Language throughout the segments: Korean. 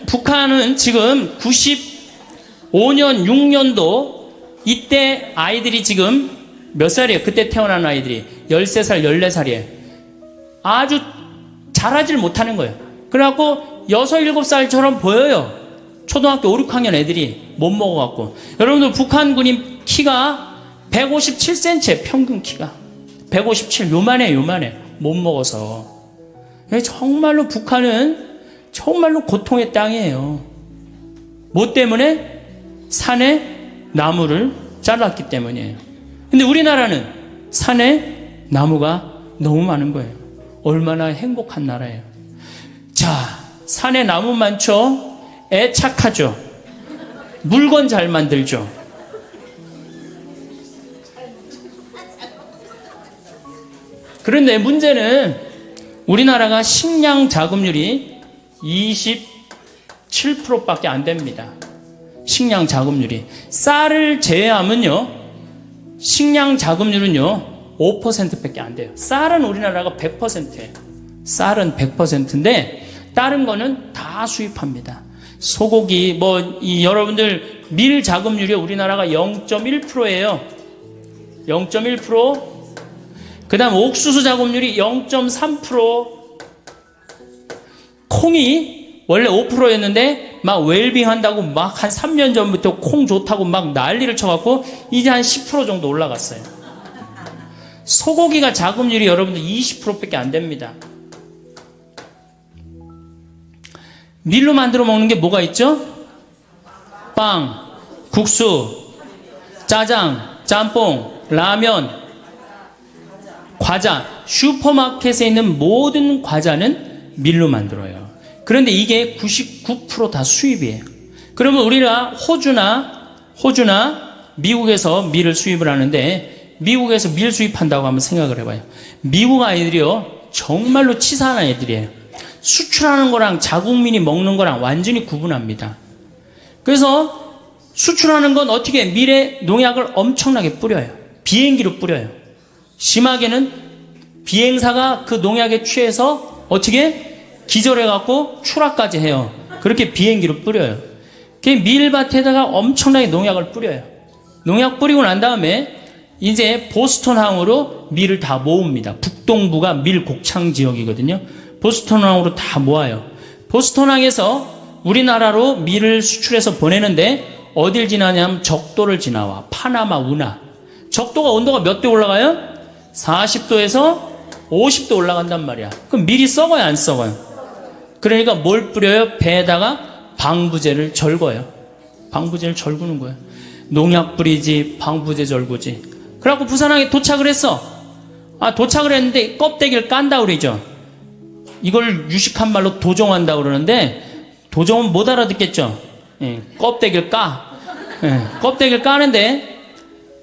북한은 지금 95년, 6년도 이때 아이들이 지금 몇 살이에요? 그때 태어난 아이들이 13살, 14살이에요. 아주 자라질 못하는 거예요. 그래갖고 6, 7살처럼 보여요. 초등학교 5, 6학년 애들이 못 먹어갖고. 여러분들 북한 군인 키가 157cm예요. 평균 키가 157, 요만해. 못 먹어서. 정말로 북한은 정말로 고통의 땅이에요. 뭐 때문에? 산에 나무를 잘랐기 때문이에요. 근데 우리나라는 산에 나무가 너무 많은 거예요. 얼마나 행복한 나라예요. 자, 산에 나무 많죠? 애 착하죠? 물건 잘 만들죠? 그런데 문제는 우리나라가 식량 자급률이 27%밖에 안 됩니다. 식량 자급률이. 쌀을 제외하면요, 식량 자급률은요 5%밖에 안 돼요. 쌀은 우리나라가 100%예요. 쌀은 100%인데 다른 거는 다 수입합니다. 소고기, 여러분들 밀 자급률이 우리나라가 0.1%예요. 0.1%. 그 다음 옥수수 자급률이 0.3%. 콩이 원래 5%였는데 막 웰빙 한다고 막 한 3년 전부터 콩 좋다고 막 난리를 쳐갖고 이제 한 10% 정도 올라갔어요. 소고기가 자급률이 여러분들 20%밖에 안 됩니다. 밀로 만들어 먹는 게 뭐가 있죠? 빵, 국수, 짜장, 짬뽕, 라면, 과자. 슈퍼마켓에 있는 모든 과자는 밀로 만들어요. 그런데 이게 99% 다 수입이에요. 그러면 우리가 호주나 미국에서 밀을 수입을 하는데, 미국에서 밀 수입한다고 한번 생각을 해봐요. 미국 아이들이요 정말로 치사한 애들이에요. 수출하는 거랑 자국민이 먹는 거랑 완전히 구분합니다. 그래서 수출하는 건 어떻게 밀에 농약을 엄청나게 뿌려요. 비행기로 뿌려요. 심하게는 비행사가 그 농약에 취해서 어떻게 기절해갖고 추락까지 해요. 그렇게 비행기로 뿌려요. 밀밭에다가 엄청나게 농약을 뿌려요. 농약 뿌리고 난 다음에 이제 보스턴항으로 밀을 다 모읍니다. 북동부가 밀 곡창 지역이거든요. 보스턴항으로 다 모아요. 보스턴항에서 우리나라로 밀을 수출해서 보내는데 어딜 지나냐면 적도를 지나와. 파나마, 운하. 적도가 온도가 몇 도 올라가요? 40도에서 50도 올라간단 말이야. 그럼 밀이 썩어요, 안 썩어요? 그러니까 뭘 뿌려요? 배에다가 방부제를 절거요. 방부제를 절구는 거예요. 농약 뿌리지, 방부제 절구지. 그래갖고 부산항에 도착을 했어. 도착을 했는데 껍데기를 깐다 그러죠. 이걸 유식한 말로 도종한다 그러는데, 도종은 못 알아듣겠죠. 껍데기를 까. 껍데기를 까는데,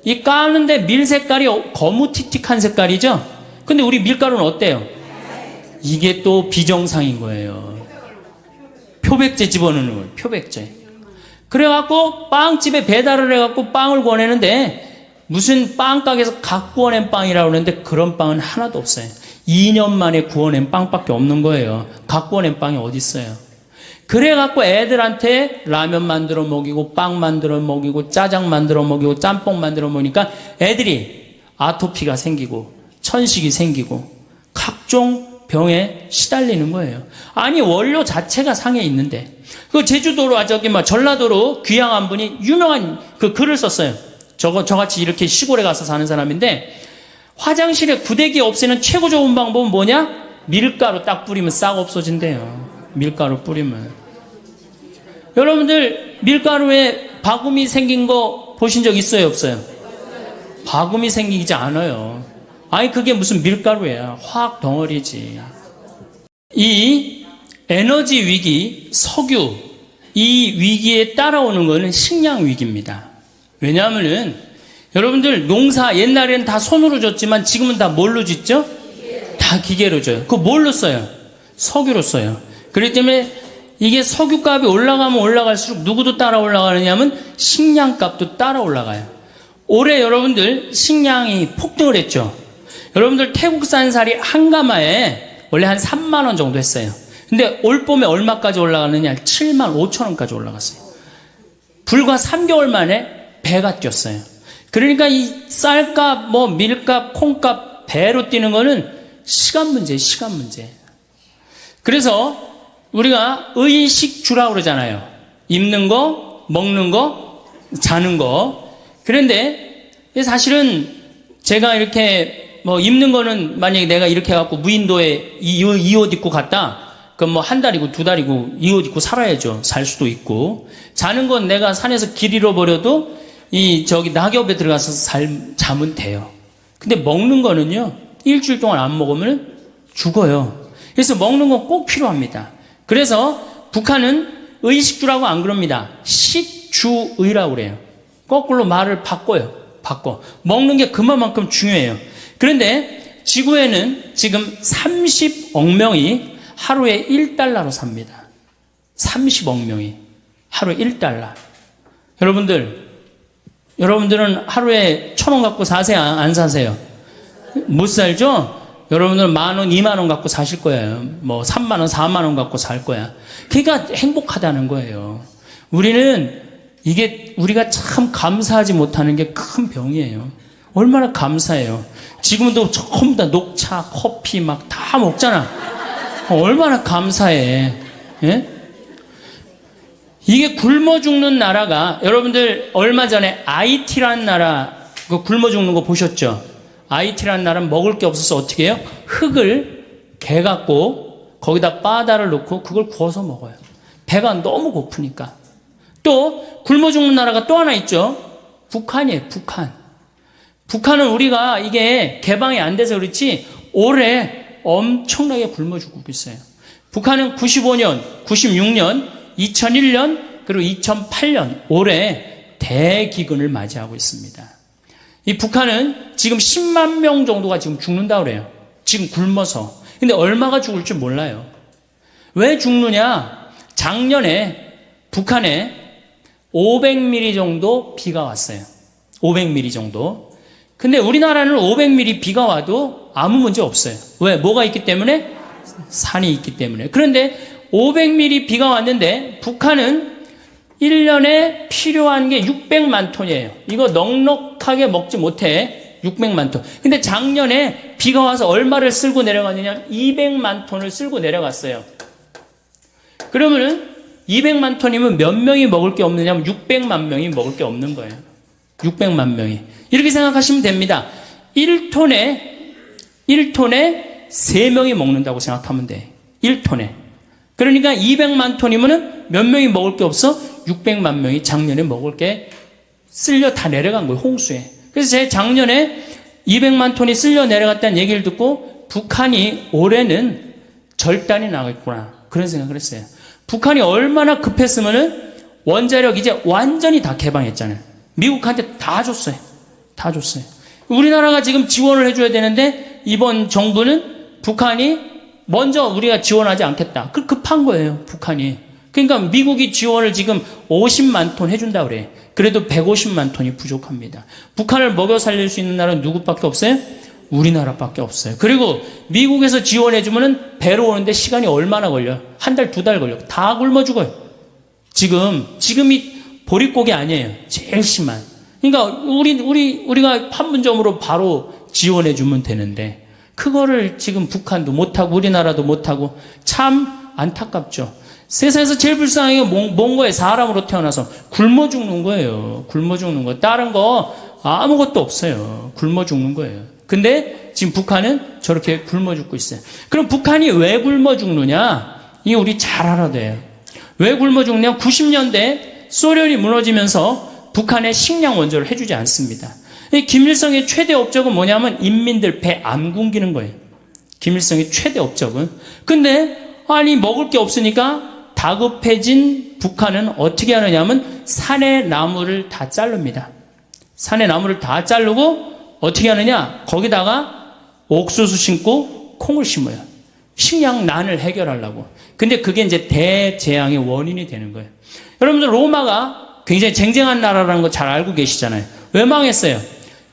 이 까는데 밀 색깔이 거무튀틱한 색깔이죠. 근데 우리 밀가루는 어때요? 이게 또 비정상인 거예요. 표백제 집어넣는 거예요. 표백제. 그래갖고 빵집에 배달을 해갖고 빵을 구워내는데, 무슨 빵가게에서 각 구워낸 빵이라고 그러는데 그런 빵은 하나도 없어요. 2년 만에 구워낸 빵밖에 없는 거예요. 각 구워낸 빵이 어디 있어요? 그래갖고 애들한테 라면 만들어 먹이고, 빵 만들어 먹이고, 짜장 만들어 먹이고, 짬뽕 만들어 먹으니까 애들이 아토피가 생기고 천식이 생기고 각종 병에 시달리는 거예요. 아니, 원료 자체가 상해 있는데. 그 제주도로, 전라도로 귀향한 분이 유명한 그 글을 썼어요. 저같이 이렇게 시골에 가서 사는 사람인데, 화장실에 구데기 없애는 최고 좋은 방법은 뭐냐? 밀가루 딱 뿌리면 싹 없어진대요. 밀가루 뿌리면. 여러분들 밀가루에 바구미 생긴 거 보신 적 있어요, 없어요? 바구미 생기지 않아요. 아니, 그게 무슨 밀가루야. 화학 덩어리지. 이 에너지 위기, 석유, 이 위기에 따라오는 거는 식량 위기입니다. 왜냐하면은 여러분들 농사 옛날에는 다 손으로 졌지만 지금은 다 뭘로 짓죠? 다 기계로 져요. 그거 뭘로 써요? 석유로 써요. 그렇기 때문에 이게 석유값이 올라가면 올라갈수록 누구도 따라 올라가느냐면 식량값도 따라 올라가요. 올해 여러분들 식량이 폭등을 했죠. 여러분들 태국산 쌀이 한 가마에 원래 한 3만 원 정도 했어요. 근데 올 봄에 얼마까지 올라가느냐? 7만 5천 원까지 올라갔어요. 불과 3개월 만에 배가 뛰었어요. 그러니까 이 쌀값, 뭐 밀값, 콩값 배로 뛰는 거는 시간 문제예요, 시간 문제. 그래서 우리가 의식주라고 그러잖아요. 입는 거, 먹는 거, 자는 거. 그런데 사실은 제가 이렇게 뭐 입는 거는 만약에 내가 이렇게 해갖고 무인도에 이 옷 입고 갔다. 그럼 뭐 한 달이고 두 달이고 이 옷 입고 살아야죠. 살 수도 있고. 자는 건 내가 산에서 길 잃어버려도 낙엽에 들어가서 자면 돼요. 근데 먹는 거는요, 일주일 동안 안 먹으면 죽어요. 그래서 먹는 건 꼭 필요합니다. 그래서 북한은 의식주라고 안 그럽니다. 식주의라고 그래요. 거꾸로 말을 바꿔. 먹는 게 그만큼 중요해요. 그런데 지구에는 지금 30억 명이 하루에 1달러로 삽니다. 30억 명이 하루에 1달러. 여러분들은 하루에 1,000원 갖고 사세요? 안 사세요? 못 살죠? 여러분들은 10,000원, 20,000원 갖고 사실 거예요. 뭐 30,000원, 40,000원 갖고 살 거야. 그러니까 행복하다는 거예요. 우리가 참 감사하지 못하는 게 큰 병이에요. 얼마나 감사해요. 지금도 전부 다 녹차, 커피 막 다 먹잖아. 얼마나 감사해. 예? 이게 굶어 죽는 나라가, 여러분들 얼마 전에 IT라는 나라 그 굶어 죽는 거 보셨죠? IT라는 나라는 먹을 게 없어서 어떻게 해요? 흙을 개갖고 거기다 바다를 넣고 그걸 구워서 먹어요. 배가 너무 고프니까. 또 굶어 죽는 나라가 또 하나 있죠. 북한이에요. 북한은 우리가 이게 개방이 안 돼서 그렇지 올해 엄청나게 굶어 죽고 있어요. 북한은 95년, 96년, 2001년 그리고 2008년 올해 대기근을 맞이하고 있습니다. 이 북한은 지금 10만 명 정도가 지금 죽는다고 그래요. 지금 굶어서. 근데 얼마가 죽을지 몰라요. 왜 죽느냐? 작년에 북한에 500mm 정도 비가 왔어요. 500mm 정도. 근데 우리나라는 500mm 비가 와도 아무 문제 없어요. 왜? 뭐가 있기 때문에? 산이 있기 때문에. 그런데 500mm 비가 왔는데 북한은 1년에 필요한 게 600만 톤이에요. 이거 넉넉하게 먹지 못해. 600만 톤. 근데 작년에 비가 와서 얼마를 쓸고 내려갔느냐? 200만 톤을 쓸고 내려갔어요. 그러면은 200만 톤이면 몇 명이 먹을 게 없느냐면 600만 명이 먹을 게 없는 거예요. 600만 명이. 이렇게 생각하시면 됩니다. 1톤에 3명이 먹는다고 생각하면 돼. 1톤에. 그러니까 200만 톤이면은 몇 명이 먹을 게 없어? 600만 명이 작년에 먹을 게 쓸려 다 내려간 거예요. 홍수에. 그래서 제 작년에 200만 톤이 쓸려 내려갔다는 얘기를 듣고 북한이 올해는 절단이 나겠구나. 그런 생각을 했어요. 북한이 얼마나 급했으면은 원자력 이제 완전히 다 개방했잖아요. 미국한테 다 줬어요. 우리나라가 지금 지원을 해줘야 되는데 이번 정부는 북한이 먼저 우리가 지원하지 않겠다. 급한 거예요, 북한이. 그러니까 미국이 지원을 지금 50만 톤 해준다 그래. 그래도 150만 톤이 부족합니다. 북한을 먹여 살릴 수 있는 나라는 누구밖에 없어요? 우리나라밖에 없어요. 그리고 미국에서 지원해주면은 배로 오는데 시간이 얼마나 걸려? 한 달, 두 달 걸려. 다 굶어 죽어요. 지금이 보릿고개 아니에요. 제일 심한. 그러니까 우리가 판문점으로 바로 지원해주면 되는데 그거를 지금 북한도 못하고 우리나라도 못하고 참 안타깝죠. 세상에서 제일 불쌍한 게 뭔 거예요? 사람으로 태어나서 굶어 죽는 거예요. 굶어 죽는 거. 다른 거 아무것도 없어요. 굶어 죽는 거예요. 근데 지금 북한은 저렇게 굶어 죽고 있어요. 그럼 북한이 왜 굶어 죽느냐? 이게 우리 잘 알아야 돼요. 왜 굶어 죽느냐? 90년대 소련이 무너지면서 북한에 식량 원조를 해주지 않습니다. 김일성의 최대 업적은 뭐냐면 인민들 배 안 굶기는 거예요. 김일성의 최대 업적은. 근데 아니 먹을 게 없으니까 다급해진 북한은 어떻게 하느냐면 산의 나무를 다 자릅니다. 산의 나무를 다 자르고 어떻게 하느냐? 거기다가 옥수수 심고 콩을 심어요. 식량난을 해결하려고. 근데 그게 이제 대재앙의 원인이 되는 거예요. 여러분들 로마가 굉장히 쟁쟁한 나라라는 거 잘 알고 계시잖아요. 왜 망했어요?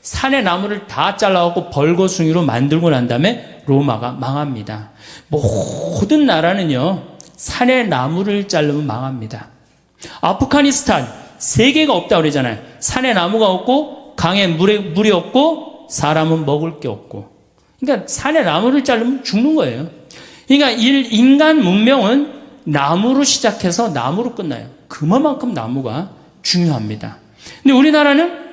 산의 나무를 다 잘라갖고 벌거숭이로 만들고 난 다음에 로마가 망합니다. 모든 나라는요, 산에 나무를 자르면 망합니다. 아프가니스탄 세계가 없다고 그러잖아요. 산에 나무가 없고 강에 물이 없고 사람은 먹을 게 없고. 그러니까 산에 나무를 자르면 죽는 거예요. 그러니까 인간 문명은 나무로 시작해서 나무로 끝나요. 그만큼 나무가 중요합니다. 근데 우리나라는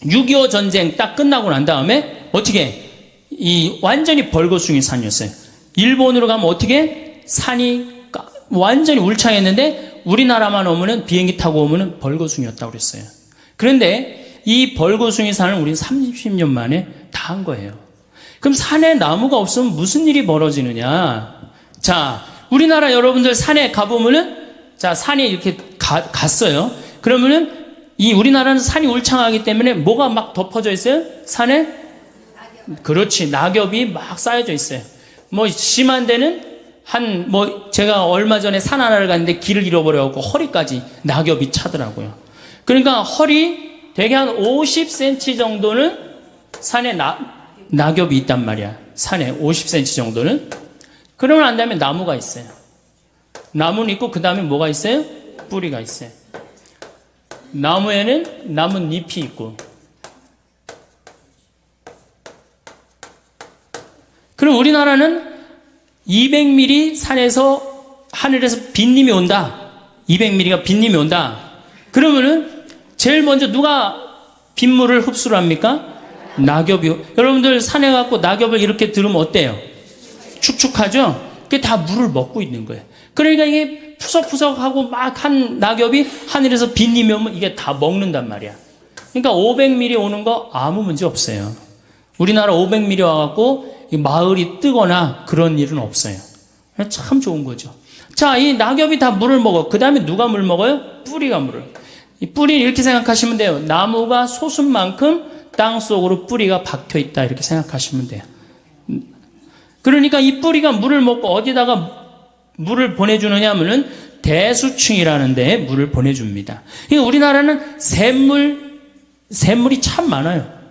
6.25 전쟁 딱 끝나고 난 다음에 어떻게 완전히 벌거숭이 산이었어요. 일본으로 가면 어떻게 산이 완전히 울창했는데 우리나라만 오면은 비행기 타고 오면은 벌거숭이였다고 그랬어요. 그런데 이 벌거숭이 산을 우리는 30년 만에 다 한 거예요. 그럼 산에 나무가 없으면 무슨 일이 벌어지느냐? 자, 우리나라 여러분들 산에 가보면은 자, 산에 이렇게 갔어요. 그러면은 우리나라는 산이 울창하기 때문에 뭐가 막 덮어져 있어요? 산에? 그렇지. 낙엽이 막 쌓여져 있어요. 뭐 심한 데는 제가 얼마 전에 산 하나를 갔는데 길을 잃어버려갖고 허리까지 낙엽이 차더라고요. 그러니까 되게 한 50cm 정도는 산에 낙엽이 있단 말이야. 산에 50cm 정도는. 그러고 난 다음에 나무가 있어요. 나무는 있고 그 다음에 뭐가 있어요? 뿌리가 있어요. 나무에는 나뭇잎이 있고. 그럼 우리나라는 200mm 산에서 하늘에서 빗님이 온다. 200mm가 빗님이 온다. 그러면은 제일 먼저 누가 빗물을 흡수를 합니까? 낙엽이요. 여러분들 산에 가고 낙엽을 이렇게 들으면 어때요? 축축하죠? 그게 다 물을 먹고 있는 거예요. 그러니까 이게 푸석푸석하고 막 한 낙엽이 하늘에서 빗님이 오면 이게 다 먹는단 말이야. 그러니까 500mm 오는 거 아무 문제 없어요. 우리나라 500mm 와갖고 마을이 뜨거나 그런 일은 없어요. 참 좋은 거죠. 자, 이 낙엽이 다 물을 먹어. 그 다음에 누가 물 먹어요? 뿌리가 물을. 이 뿌리 이렇게 생각하시면 돼요. 나무가 솟은 만큼 땅 속으로 뿌리가 박혀 있다. 이렇게 생각하시면 돼요. 그러니까 이 뿌리가 물을 먹고 어디다가 물을 보내주느냐 하면은 대수층이라는 데에 물을 보내줍니다. 그러니까 우리나라는 샘물이 참 많아요.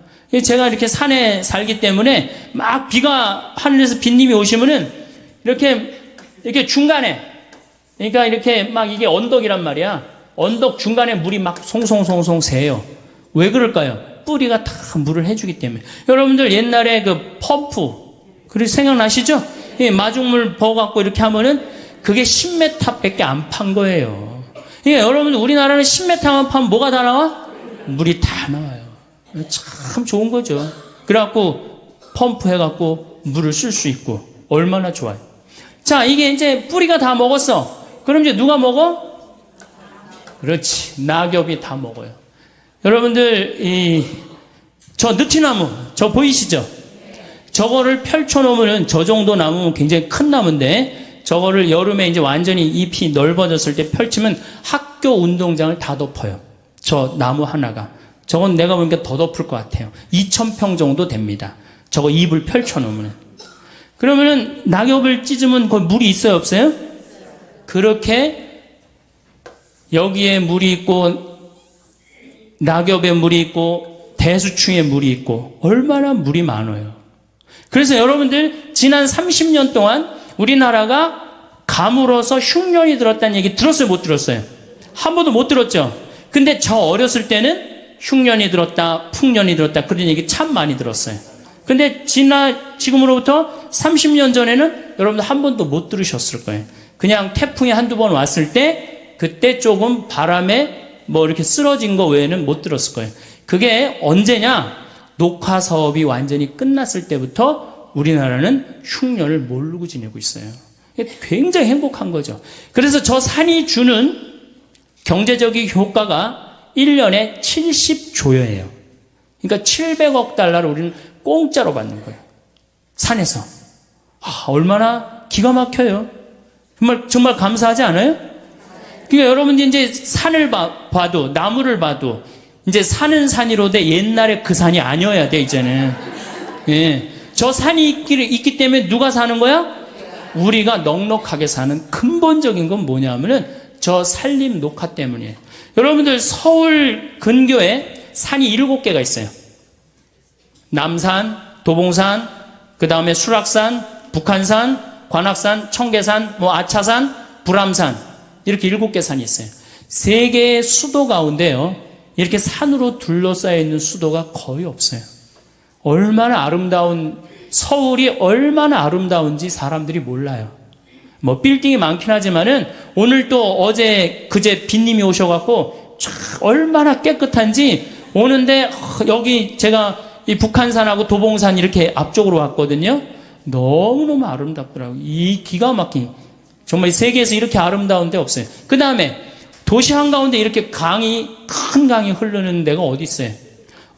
제가 이렇게 산에 살기 때문에 막 비가 하늘에서 빗님이 오시면은 이렇게 중간에, 그러니까 이렇게 막 이게 언덕이란 말이야. 언덕 중간에 물이 막 송송송송 새요. 왜 그럴까요? 뿌리가 다 물을 해주기 때문에. 여러분들 옛날에 그 펌프, 그리고 생각나시죠? 마중물 버갖고 이렇게 하면은 그게 10m밖에 안 판 거예요. 여러분들 우리나라는 10m만 파면 뭐가 다 나와? 물이 다 나와요. 참 좋은 거죠. 그래갖고 펌프 해갖고 물을 쓸 수 있고 얼마나 좋아요. 자, 이게 이제 뿌리가 다 먹었어. 그럼 이제 누가 먹어? 그렇지. 낙엽이 다 먹어요. 여러분들 저 느티나무 저 보이시죠? 저거를 펼쳐놓으면 저 정도 나무는 굉장히 큰 나무인데 저거를 여름에 이제 완전히 잎이 넓어졌을 때 펼치면 학교 운동장을 다 덮어요. 저 나무 하나가. 저건 내가 보니까 더 덮을 것 같아요. 2,000평 정도 됩니다. 저거 잎을 펼쳐놓으면. 그러면은 낙엽을 찢으면 거기 물이 있어요, 없어요? 그렇게 여기에 물이 있고 낙엽에 물이 있고 대수층에 물이 있고 얼마나 물이 많아요. 그래서 여러분들 지난 30년 동안 우리나라가 가물어서 흉년이 들었다는 얘기 들었어요, 못 들었어요? 한 번도 못 들었죠? 근데 저 어렸을 때는 흉년이 들었다, 풍년이 들었다 그런 얘기 참 많이 들었어요. 근데 지금으로부터 30년 전에는 여러분들 한 번도 못 들으셨을 거예요. 그냥 태풍이 한두 번 왔을 때 그때 조금 바람에 뭐 이렇게 쓰러진 거 외에는 못 들었을 거예요. 그게 언제냐? 녹화 사업이 완전히 끝났을 때부터 우리나라는 흉년을 모르고 지내고 있어요. 굉장히 행복한 거죠. 그래서 저 산이 주는 경제적인 효과가 1년에 70조여예요. 그러니까 700억 달러를 우리는 공짜로 받는 거예요. 산에서. 얼마나 기가 막혀요. 정말 감사하지 않아요? 그러니까 여러분들 이제 산을 봐도, 나무를 봐도, 이제 사는 산이로되 옛날에 그 산이 아니어야 돼, 이제는. 예. 저 산이 있기 때문에 누가 사는 거야? 우리가 넉넉하게 사는 근본적인 건 뭐냐면은 저 산림 녹화 때문이에요. 여러분들 서울 근교에 산이 7개가 있어요. 남산, 도봉산, 그 다음에 수락산, 북한산, 관악산, 청계산, 아차산, 불암산, 이렇게 7개 산이 있어요. 3개의 수도 가운데요, 이렇게 산으로 둘러싸여 있는 수도가 거의 없어요. 얼마나 아름다운, 서울이 얼마나 아름다운지 사람들이 몰라요. 뭐 빌딩이 많긴 하지만은 오늘 또 어제 그제 빈님이 오셔갖고 얼마나 깨끗한지 오는데, 여기 제가 이 북한산하고 도봉산 이렇게 앞쪽으로 왔거든요. 너무너무 아름답더라고요. 이 기가 막힌, 정말 세계에서 이렇게 아름다운 데 없어요. 그 다음에 도시 한가운데 이렇게 큰 강이 흐르는 데가 어디 있어요?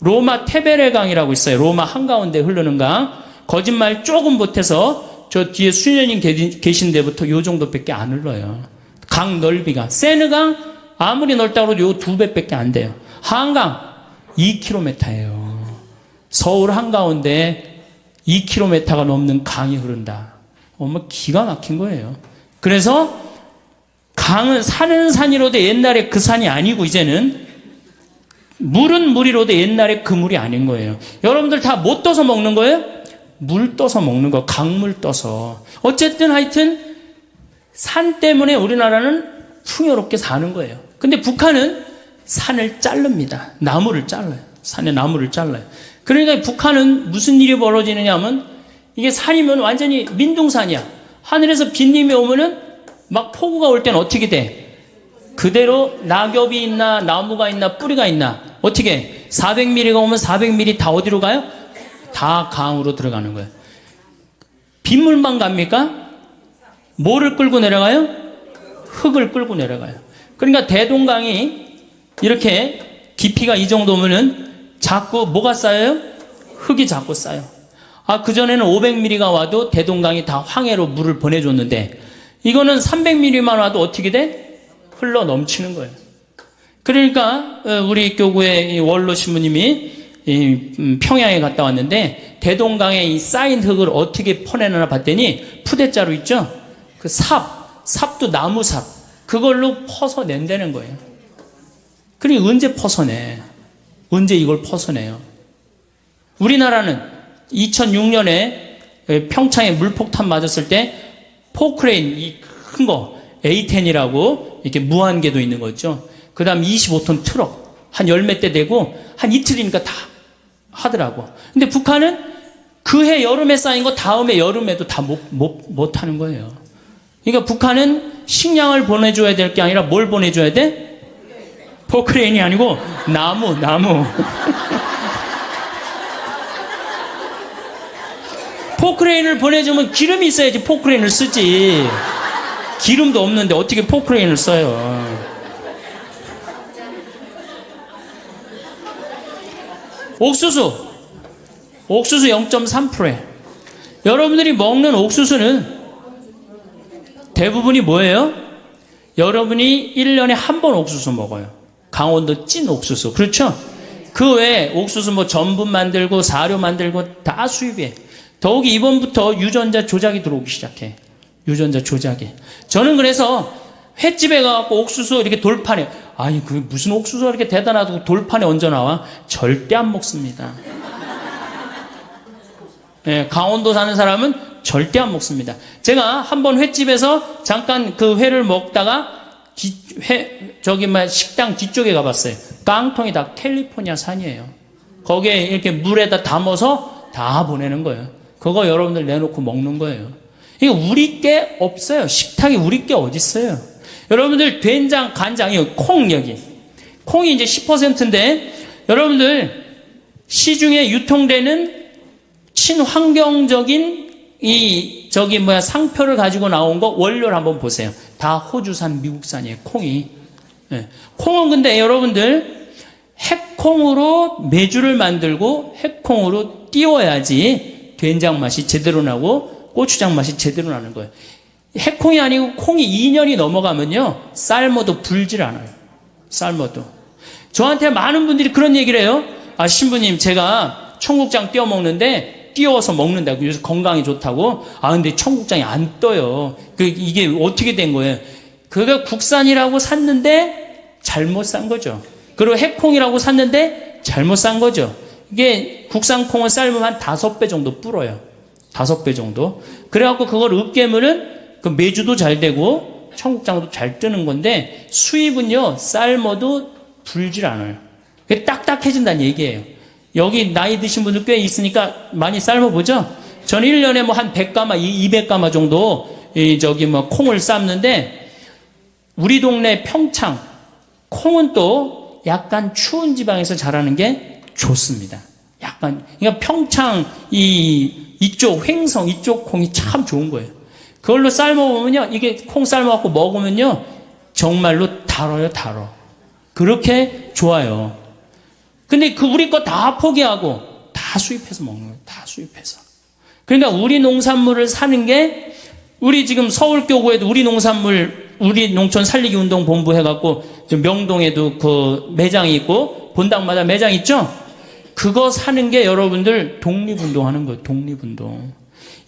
로마 테베레 강이라고 있어요. 로마 한가운데 흐르는 강. 거짓말 조금 못해서 저 뒤에 수녀님 계신 데부터 요 정도밖에 안 흘러요. 강 넓이가. 세느강 아무리 넓다고 해도 요 2배밖에 안 돼요. 한강 2km예요. 서울 한가운데 2km가 넘는 강이 흐른다. 정말 기가 막힌 거예요. 그래서 강은 산은 산이로도 옛날에 그 산이 아니고 이제는 물은 물이로도 옛날에 그 물이 아닌 거예요. 여러분들 다 뭐 떠서 먹는 거예요? 물 떠서 먹는 거, 강물 떠서. 어쨌든 하여튼 산 때문에 우리나라는 풍요롭게 사는 거예요. 근데 북한은 산을 자릅니다. 나무를 잘라요. 산에 나무를 잘라요. 그러니까 북한은 무슨 일이 벌어지느냐 하면, 이게 산이면 완전히 민둥산이야. 하늘에서 빗님이 오면은 막 폭우가 올 때는 어떻게 돼? 그대로 낙엽이 있나 나무가 있나 뿌리가 있나 어떻게 400mm가 오면 400mm 다 어디로 가요? 다 강으로 들어가는 거예요. 빗물만 갑니까? 뭐를 끌고 내려가요? 흙을 끌고 내려가요. 그러니까 대동강이 이렇게 깊이가 이 정도면은 자꾸 뭐가 쌓여요? 흙이 자꾸 쌓여. 그전에는 500mm가 와도 대동강이 다 황해로 물을 보내줬는데, 이거는 300mm만 와도 어떻게 돼? 흘러 넘치는 거예요. 그러니까 우리 교구의 원로 신부님이 평양에 갔다 왔는데, 대동강에 이 쌓인 흙을 어떻게 퍼내나 봤더니, 푸대자루 있죠? 그 삽도 나무삽, 그걸로 퍼서 낸다는 거예요. 그러니 언제 퍼서내? 언제 이걸 퍼서내요? 우리나라는 2006년에 평창에 물폭탄 맞았을 때 포크레인, 이 큰 거 A10이라고 이렇게 무한궤도 있는 거죠. 그 다음 25톤 트럭 한 10몇 대 되고 한 이틀이니까 다 하더라고. 근데 북한은 그해 여름에 쌓인 거 다음에 여름에도 다 못 하는 거예요. 그러니까 북한은 식량을 보내줘야 될 게 아니라 뭘 보내줘야 돼? 포크레인이 아니고 나무. 포크레인을 보내주면 기름이 있어야지 포크레인을 쓰지. 기름도 없는데 어떻게 포크레인을 써요? 옥수수 0.3%에 여러분들이 먹는 옥수수는 대부분이 뭐예요? 여러분이 1년에 한 번 옥수수 먹어요. 강원도 찐 옥수수. 그렇죠? 그 외에 옥수수 뭐 전분 만들고 사료 만들고 다 수입해. 더욱이 이번부터 유전자 조작이 들어오기 시작해. 유전자 조작이. 저는 그래서 횟집에 가서 옥수수 이렇게 돌판에, 그 무슨 옥수수가 이렇게 대단하다고 돌판에 얹어 나와? 절대 안 먹습니다. 네, 강원도 사는 사람은 절대 안 먹습니다. 제가 한번 횟집에서 잠깐 그 회를 먹다가 식당 뒤쪽에 가봤어요. 깡통이 다 캘리포니아 산이에요. 거기에 이렇게 물에다 담아서 다 보내는 거예요. 그거 여러분들 내놓고 먹는 거예요. 이게 우리 게 없어요. 식탁이 우리 게 어디 있어요? 여러분들 된장, 간장, 콩 여기. 콩이 이제 10%인데 여러분들 시중에 유통되는 친환경적인 상표를 가지고 나온 거 원료를 한번 보세요. 다 호주산, 미국산이에요. 콩이. 네. 콩은 근데 여러분들 핵콩으로 메주를 만들고 핵콩으로 띄워야지 된장 맛이 제대로 나고 고추장 맛이 제대로 나는 거예요. 핵콩이 아니고 콩이 2년이 넘어가면요 삶아도 불질 않아요. 삶아도. 저한테 많은 분들이 그런 얘기를 해요. 신부님 제가 청국장 띄워 먹는데 띄워서 먹는다고. 그래서 건강에 좋다고. 근데 청국장이 안 떠요. 이게 어떻게 된 거예요? 그가 국산이라고 샀는데 잘못 산 거죠. 그리고 핵콩이라고 샀는데 잘못 산 거죠. 이게 국산 콩을 삶으면 한 5배 정도 불어요. 5배 정도. 그래갖고 그걸 으깨면은 그 메주도 잘 되고 청국장도 잘 뜨는 건데 수입은요 삶아도 불질 않아요. 딱딱해진다는 얘기예요. 여기 나이 드신 분들 꽤 있으니까 많이 삶아보죠. 저는 1년에 뭐 한 100가마, 200가마 정도 콩을 삶는데 우리 동네 평창 콩은 또 약간 추운 지방에서 자라는 게 좋습니다. 약간 그러니까 평창 이쪽 횡성 이쪽 콩이 참 좋은 거예요. 그걸로 삶아보면요 이게 콩 삶아갖고 먹으면요 정말로 달아요. 그렇게 좋아요. 근데 우리 거 다 포기하고 다 수입해서 먹는 거예요. 다 수입해서. 그러니까 우리 농산물을 사는 게 우리 지금 서울교구에도 우리 농촌 살리기 운동 본부 해갖고 명동에도 그 매장이 있고 본당마다 매장 있죠? 그거 사는 게 여러분들 독립운동 하는 거예요. 독립운동.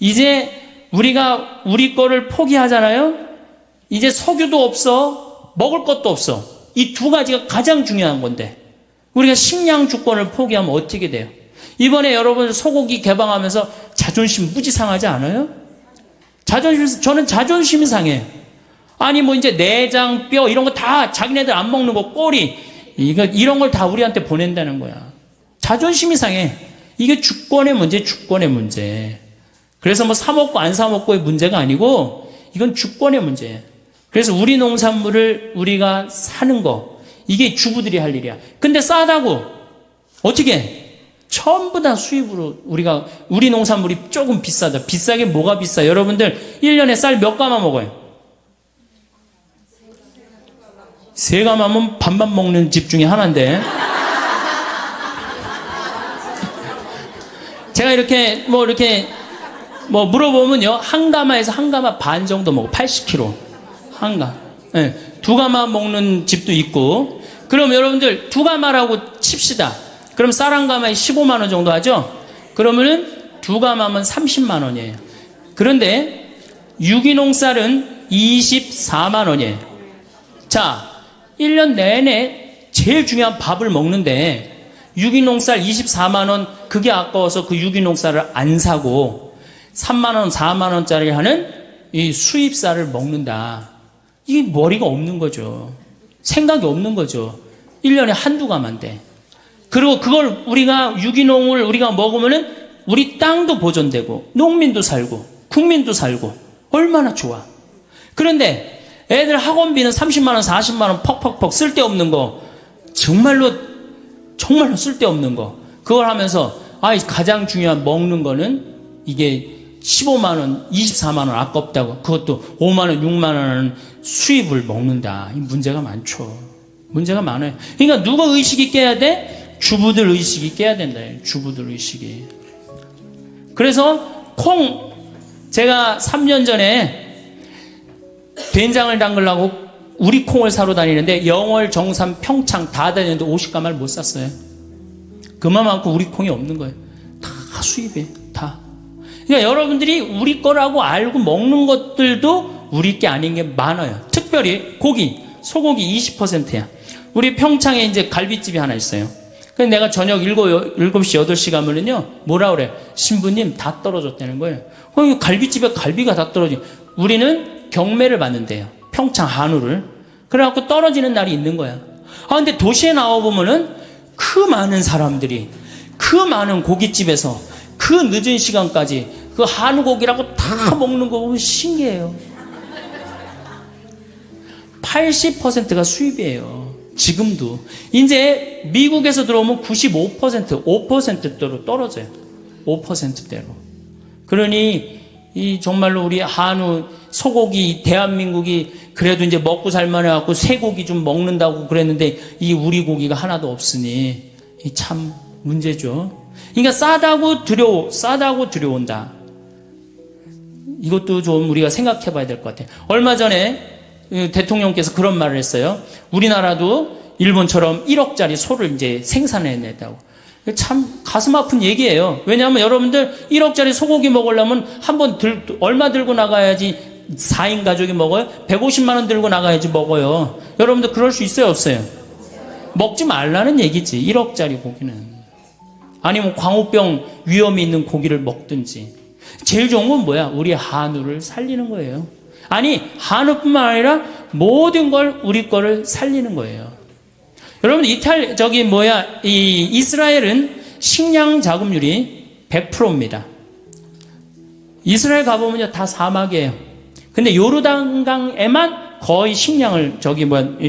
이제 우리가 우리 거를 포기하잖아요? 이제 석유도 없어. 먹을 것도 없어. 이 두 가지가 가장 중요한 건데 우리가 식량 주권을 포기하면 어떻게 돼요? 이번에 여러분 소고기 개방하면서 자존심 무지 상하지 않아요? 저는 자존심이 상해요. 아니 뭐 이제 내장, 뼈 이런 거 다 자기네들 안 먹는 거 꼬리 이런 걸 다 우리한테 보낸다는 거야. 자존심이 상해. 이게 주권의 문제. 그래서 뭐 사 먹고 안 사 먹고의 문제가 아니고 이건 주권의 문제예요. 그래서 우리 농산물을 우리가 사는 거 이게 주부들이 할 일이야. 근데 싸다고 어떻게 해? 전부 다 수입으로 우리 농산물이 조금 비싸다. 비싸게 뭐가 비싸? 여러분들 1년에 쌀 몇 가마 먹어요? 3가마면 밥만 먹는 집 중에 하나인데 제가 이렇게 물어보면요 1가마에서 1가마 반 정도 먹어. 80kg 1가. 네, 2가마 먹는 집도 있고. 그럼 여러분들 2가마라고 칩시다. 그럼 쌀 1가마에 15만 원 정도 하죠? 그러면은 2가마면 30만 원이에요. 그런데 유기농 쌀은 24만 원이에요. 자, 1년 내내 제일 중요한 밥을 먹는데 유기농 쌀 24만 원 그게 아까워서 그 유기농 쌀을 안 사고 3만 원, 4만 원짜리 하는 이 수입 쌀을 먹는다. 이게 머리가 없는 거죠. 생각이 없는 거죠. 1년에 한두 가마인데. 그리고 그걸 유기농을 우리가 먹으면은 우리 땅도 보존되고, 농민도 살고, 국민도 살고, 얼마나 좋아. 그런데 애들 학원비는 30만원, 40만원 퍽퍽퍽 쓸데없는 거, 정말로 쓸데없는 거, 그걸 하면서, 가장 중요한 먹는 거는 이게 15만원, 24만원 아깝다고, 그것도 5만원, 6만원 수입을 먹는다. 이 문제가 많죠. 문제가 많아요. 그러니까 누가 의식이 깨야 돼? 주부들 의식이 깨야 된다. 주부들 의식이. 그래서 제가 3년 전에 된장을 담그려고 우리 콩을 사러 다니는데 영월, 정삼, 평창 다 다니는데 50가마를 못 샀어요. 그만큼 우리 콩이 없는 거예요. 다 수입이에요. 다. 그러니까 여러분들이 우리 거라고 알고 먹는 것들도 우리 게 아닌 게 많아요. 특별히 소고기 20%야. 우리 평창에 이제 갈비집이 하나 있어요. 근데 내가 저녁 7시, 8시 가면은요, 뭐라 그래? 신부님 다 떨어졌다는 거예요. 갈비집에 갈비가 다 떨어지. 우리는 경매를 받는데요. 평창 한우를. 그래갖고 떨어지는 날이 있는 거야. 근데 도시에 나와보면은 그 많은 사람들이, 그 많은 고깃집에서 그 늦은 시간까지 그 한우 고기라고 다 먹는 거 보면 신기해요. 80%가 수입이에요. 지금도. 이제 미국에서 들어오면 95%, 5%대로 떨어져요. 5%대로. 그러니 정말로 우리 한우, 소고기, 대한민국이 그래도 이제 먹고 살만해갖고 쇠고기 좀 먹는다고 그랬는데 이 우리 고기가 하나도 없으니 참 문제죠. 그러니까 싸다고 들여온다. 이것도 좀 우리가 생각해 봐야 될 것 같아요. 얼마 전에 대통령께서 그런 말을 했어요. 우리나라도 일본처럼 1억짜리 소를 이제 생산해냈다고. 참 가슴 아픈 얘기예요. 왜냐하면 여러분들 1억짜리 소고기 먹으려면 얼마 들고 나가야지 4인 가족이 먹어요? 150만 원 들고 나가야지 먹어요. 여러분들 그럴 수 있어요, 없어요? 먹지 말라는 얘기지. 1억짜리 고기는. 아니면 광우병 위험이 있는 고기를 먹든지. 제일 좋은 건 뭐야? 우리 한우를 살리는 거예요. 아니, 한우뿐만 아니라 모든 걸 우리 거를 살리는 거예요. 여러분, 이 이스라엘은 식량 자급률이 100%입니다. 이스라엘 가보면요, 다 사막이에요. 근데 요르단강에만 거의 식량을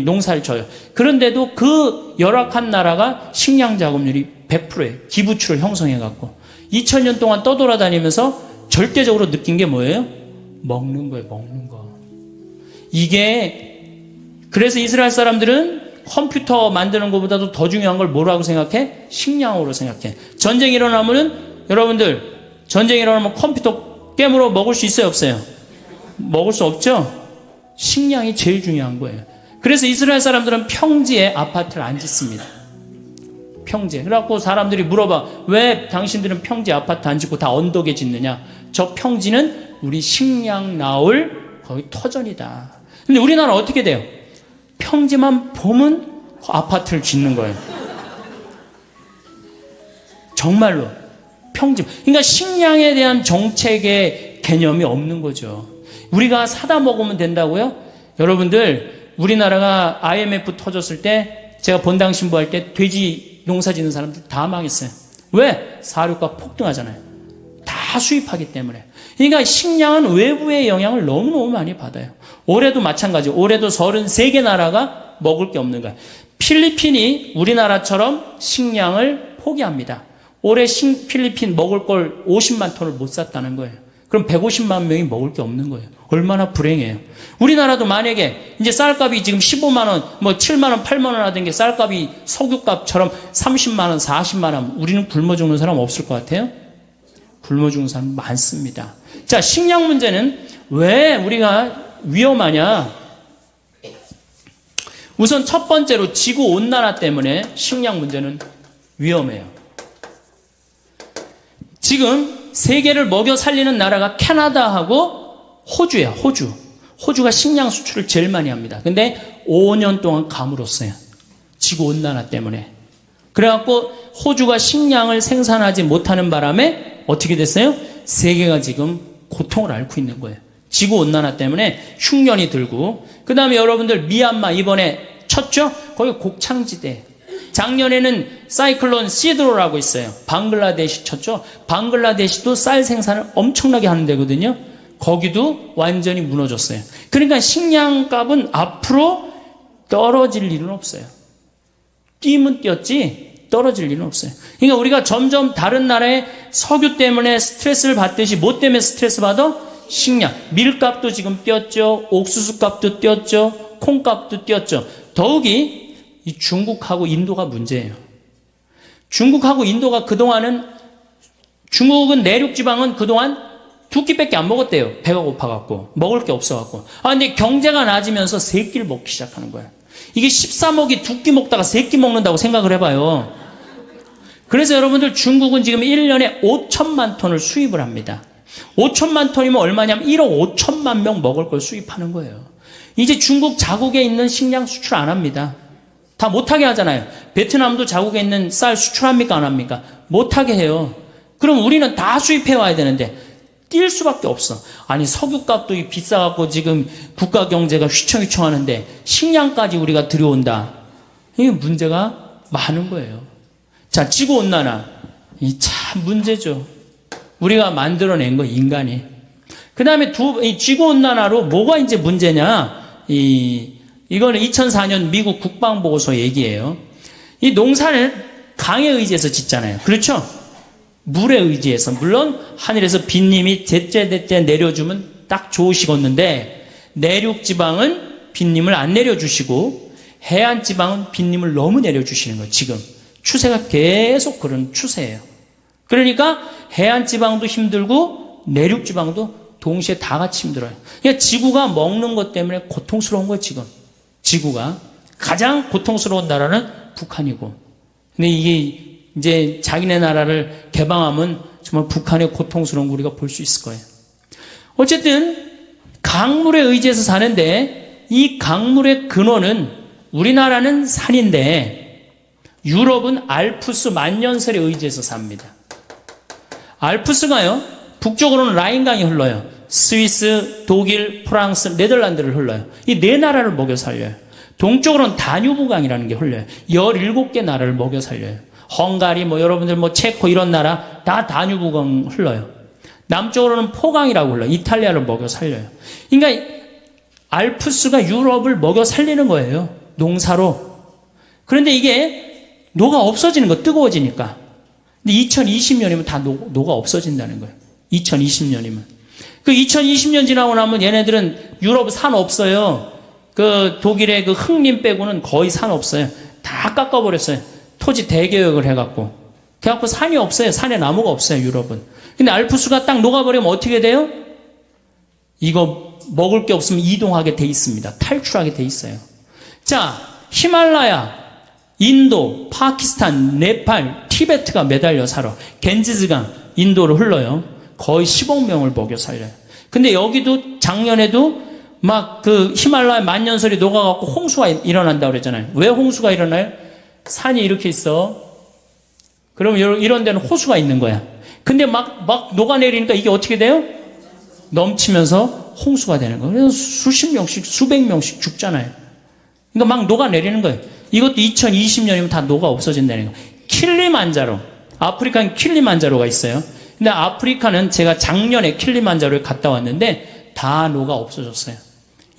농사를 져요. 그런데도 그 열악한 나라가 식량 자급률이 100%예요. 기부추를 형성해갖고 2000년 동안 떠돌아다니면서 절대적으로 느낀 게 뭐예요? 먹는 거예요, 먹는 거. 그래서 이스라엘 사람들은 컴퓨터 만드는 것보다도 더 중요한 걸 뭐라고 생각해? 식량으로 생각해. 전쟁이 일어나면 컴퓨터 깨물어 먹을 수 있어요, 없어요? 먹을 수 없죠? 식량이 제일 중요한 거예요. 그래서 이스라엘 사람들은 평지에 아파트를 안 짓습니다. 평지에. 그래갖고 사람들이 물어봐. 왜 당신들은 평지에 아파트 안 짓고 다 언덕에 짓느냐? 저 평지는 우리 식량 나올 거의 터전이다. 근데 우리나라 어떻게 돼요? 평지만 보면 아파트를 짓는 거예요. 정말로. 평지. 그러니까 식량에 대한 정책의 개념이 없는 거죠. 우리가 사다 먹으면 된다고요? 여러분들, 우리나라가 IMF 터졌을 때 제가 본당 신부할 때 돼지 농사 짓는 사람들 다 망했어요. 왜? 사료가 폭등하잖아요. 다 수입하기 때문에. 그러니까 식량은 외부의 영향을 너무너무 많이 받아요. 올해도 마찬가지. 올해도 33개 나라가 먹을 게 없는 거예요. 필리핀이 우리나라처럼 식량을 포기합니다. 올해 필리핀 먹을 걸 50만 톤을 못 샀다는 거예요. 그럼 150만 명이 먹을 게 없는 거예요. 얼마나 불행해요. 우리나라도 만약에 이제 쌀값이 지금 15만 원, 7만 원, 8만 원 하던 게 쌀값이 석유값처럼 30만 원, 40만 원, 우리는 굶어 죽는 사람 없을 것 같아요? 굶어 죽는 사람 많습니다. 자, 식량 문제는 왜 우리가 위험하냐? 우선 첫 번째로 지구온난화 때문에 식량 문제는 위험해요. 지금 세계를 먹여 살리는 나라가 캐나다하고 호주예요. 호주가 식량 수출을 제일 많이 합니다. 근데 5년 동안 가물었어요. 지구온난화 때문에. 그래갖고 호주가 식량을 생산하지 못하는 바람에 어떻게 됐어요? 세계가 지금 고통을 앓고 있는 거예요. 지구온난화 때문에 흉년이 들고. 그 다음에 여러분들 미얀마 이번에 쳤죠? 거기 곡창지대. 작년에는 사이클론 시드로라고 있어요. 방글라데시 쳤죠? 방글라데시도 쌀 생산을 엄청나게 하는 데거든요. 거기도 완전히 무너졌어요. 그러니까 식량값은 앞으로 떨어질 일은 없어요. 뛰면 뛰었지 떨어질 일은 없어요. 그러니까 우리가 점점 다른 나라의 석유 때문에 스트레스를 받듯이 뭐 때문에 스트레스 받아? 식량. 밀값도 지금 뛰었죠. 옥수수값도 뛰었죠. 콩값도 뛰었죠. 더욱이 이 중국하고 인도가 문제예요. 중국하고 인도가 중국은 내륙 지방은 그동안 두 끼밖에 안 먹었대요. 배가 고파갖고. 먹을 게 없어갖고. 근데 경제가 나아지면서 세 끼를 먹기 시작하는 거예요. 이게 13억이 두 끼 먹다가 세 끼 먹는다고 생각을 해봐요. 그래서 여러분들 중국은 지금 1년에 5천만 톤을 수입을 합니다. 5천만 톤이면 얼마냐면 1억 5천만 명 먹을 걸 수입하는 거예요. 이제 중국 자국에 있는 식량 수출 안 합니다. 다 못하게 하잖아요. 베트남도 자국에 있는 쌀 수출합니까? 안 합니까? 못하게 해요. 그럼 우리는 다 수입해 와야 되는데 뛸 수밖에 없어. 아니 석유값도 비싸갖고 지금 국가 경제가 휘청휘청하는데 식량까지 우리가 들여온다. 이게 문제가 많은 거예요. 자, 지구온난화. 이 참 문제죠. 우리가 만들어낸 거 인간이. 그 다음에 이 지구온난화로 뭐가 이제 문제냐? 이거는 2004년 미국 국방보고서 얘기예요. 이 농사를 강에 의지해서 짓잖아요. 그렇죠? 물에 의지해서. 물론 하늘에서 빗님이 대째 내려주면 딱 좋으시겠는데 내륙 지방은 빗님을 안 내려주시고 해안 지방은 빗님을 너무 내려주시는 거예요. 지금 추세가 계속 그런 추세예요. 그러니까 해안 지방도 힘들고 내륙 지방도 동시에 다 같이 힘들어요. 그러니까 지구가 먹는 것 때문에 고통스러운 거예요. 지금 지구가 가장 고통스러운 나라는 북한이고. 근데 이게 이제 자기네 나라를 개방하면 정말 북한의 고통스러운 거 우리가 볼 수 있을 거예요. 어쨌든 강물에 의지해서 사는데 이 강물의 근원은 우리나라는 산인데 유럽은 알프스 만년설에 의지해서 삽니다. 알프스가요 북쪽으로는 라인강이 흘러요. 스위스, 독일, 프랑스, 네덜란드를 흘러요. 이 네 나라를 먹여 살려요. 동쪽으로는 다뉴브강이라는 게 흘러요. 17개 나라를 먹여 살려요. 헝가리, 뭐 여러분들 뭐 체코 이런 나라 다 다뉴브강 흘러요. 남쪽으로는 포강이라고 흘러요. 이탈리아를 먹여 살려요. 그러니까 알프스가 유럽을 먹여 살리는 거예요. 농사로. 그런데 이게 노가 없어지는 거, 뜨거워지니까. 근데 2020년이면 다 노가 없어진다는 거예요. 2020년이면. 그 2020년 지나고 나면 얘네들은 유럽 산 없어요. 그 독일의 그 흑림 빼고는 거의 산 없어요. 다 깎아버렸어요. 토지 대개혁을 해갖고. 그래갖고 산이 없어요. 산에 나무가 없어요, 유럽은. 근데 알프스가 딱 녹아버리면 어떻게 돼요? 이거 먹을 게 없으면 이동하게 돼 있습니다. 탈출하게 돼 있어요. 자, 히말라야, 인도, 파키스탄, 네팔, 티베트가 매달려 살아. 겐지스강, 인도로 흘러요. 거의 10억 명을 먹여 살려요. 근데 여기도 작년에도 막 그 히말라야 만년설이 녹아갖고 홍수가 일어난다고 그랬잖아요. 왜 홍수가 일어나요? 산이 이렇게 있어. 그러면 이런 데는 호수가 있는 거야. 근데 막 녹아내리니까 이게 어떻게 돼요? 넘치면서 홍수가 되는 거예요. 그래서 수십 명씩, 수백 명씩 죽잖아요. 그러니까 막 녹아내리는 거예요. 이것도 2020년이면 다 녹아 없어진다는 거예요. 킬리만자로, 아프리카는 킬리만자로가 있어요. 근데 아프리카는 제가 작년에 킬리만자로에 갔다 왔는데 다 녹아 없어졌어요.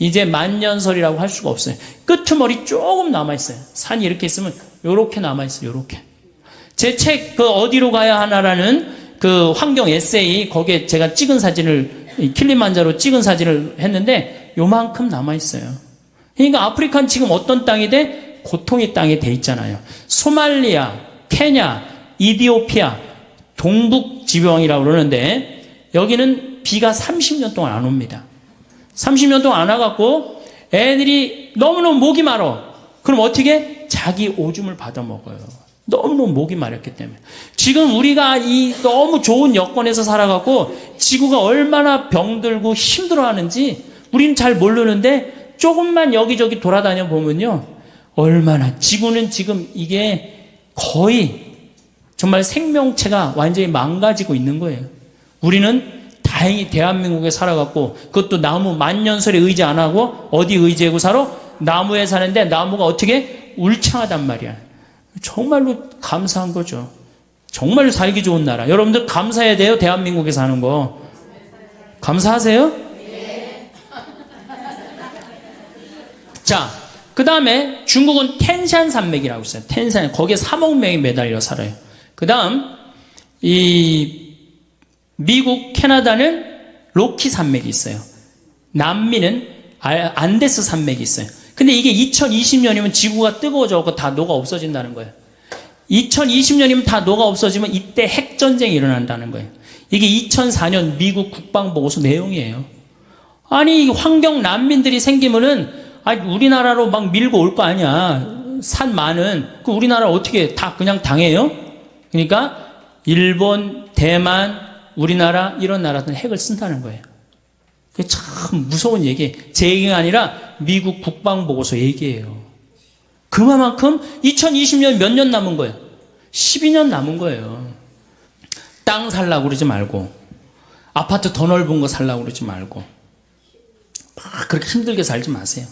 이제 만년설이라고 할 수가 없어요. 끄트머리 조금 남아있어요. 산이 이렇게 있으면 요렇게 남아있어요. 요렇게. 제 책 그 어디로 가야 하나라는 그 환경 에세이, 거기에 제가 찍은 사진을, 킬리만자로 찍은 사진을 했는데 요만큼 남아있어요. 그러니까 아프리카는 지금 어떤 땅이 돼? 고통의 땅이 돼 있잖아요. 소말리아, 케냐, 이디오피아, 동북지방이라고 그러는데 여기는 비가 30년 동안 안 옵니다. 30년 동안 안 와갖고 애들이 너무너무 목이 마르. 그럼 어떻게? 자기 오줌을 받아 먹어요. 너무너무 목이 마렸기 때문에. 지금 우리가 이 너무 좋은 여건에서 살아갖고 지구가 얼마나 병들고 힘들어하는지 우리는 잘 모르는데 조금만 여기저기 돌아다녀 보면요. 얼마나 지구는 지금 이게 거의 정말 생명체가 완전히 망가지고 있는 거예요. 우리는 다행히 대한민국에 살아갖고 그것도 나무 만년설에 의지 안 하고 어디 의지하고 살아? 나무에 사는데 나무가 어떻게? 울창하단 말이야. 정말로 감사한 거죠. 정말로 살기 좋은 나라. 여러분들 감사해야 돼요. 대한민국에 사는 거. 감사하세요? 네. 자, 그 다음에 중국은 텐산 산맥이라고 있어요. 텐산. 거기에 3억 명이 매달려 살아요. 그 다음 이 미국, 캐나다는 로키 산맥이 있어요. 남미는 안데스 산맥이 있어요. 근데 이게 2020년이면 지구가 뜨거워져서 다 녹아 없어진다는 거예요. 2020년이면 다 녹아 없어지면 이때 핵전쟁이 일어난다는 거예요. 이게 2004년 미국 국방보고서 내용이에요. 아니 환경 난민들이 생기면은 우리나라로 막 밀고 올 거 아니야. 산 많은 그 우리나라 어떻게 다 그냥 당해요? 그러니까 일본, 대만, 우리나라 이런 나라들은 핵을 쓴다는 거예요. 그게 참 무서운 얘기예요. 제 얘기가 아니라 미국 국방보고서 얘기예요. 그만큼 2020년 몇 년 남은 거예요? 12년 남은 거예요. 땅 살라고 그러지 말고 아파트 더 넓은 거 살라고 그러지 말고 막 그렇게 힘들게 살지 마세요.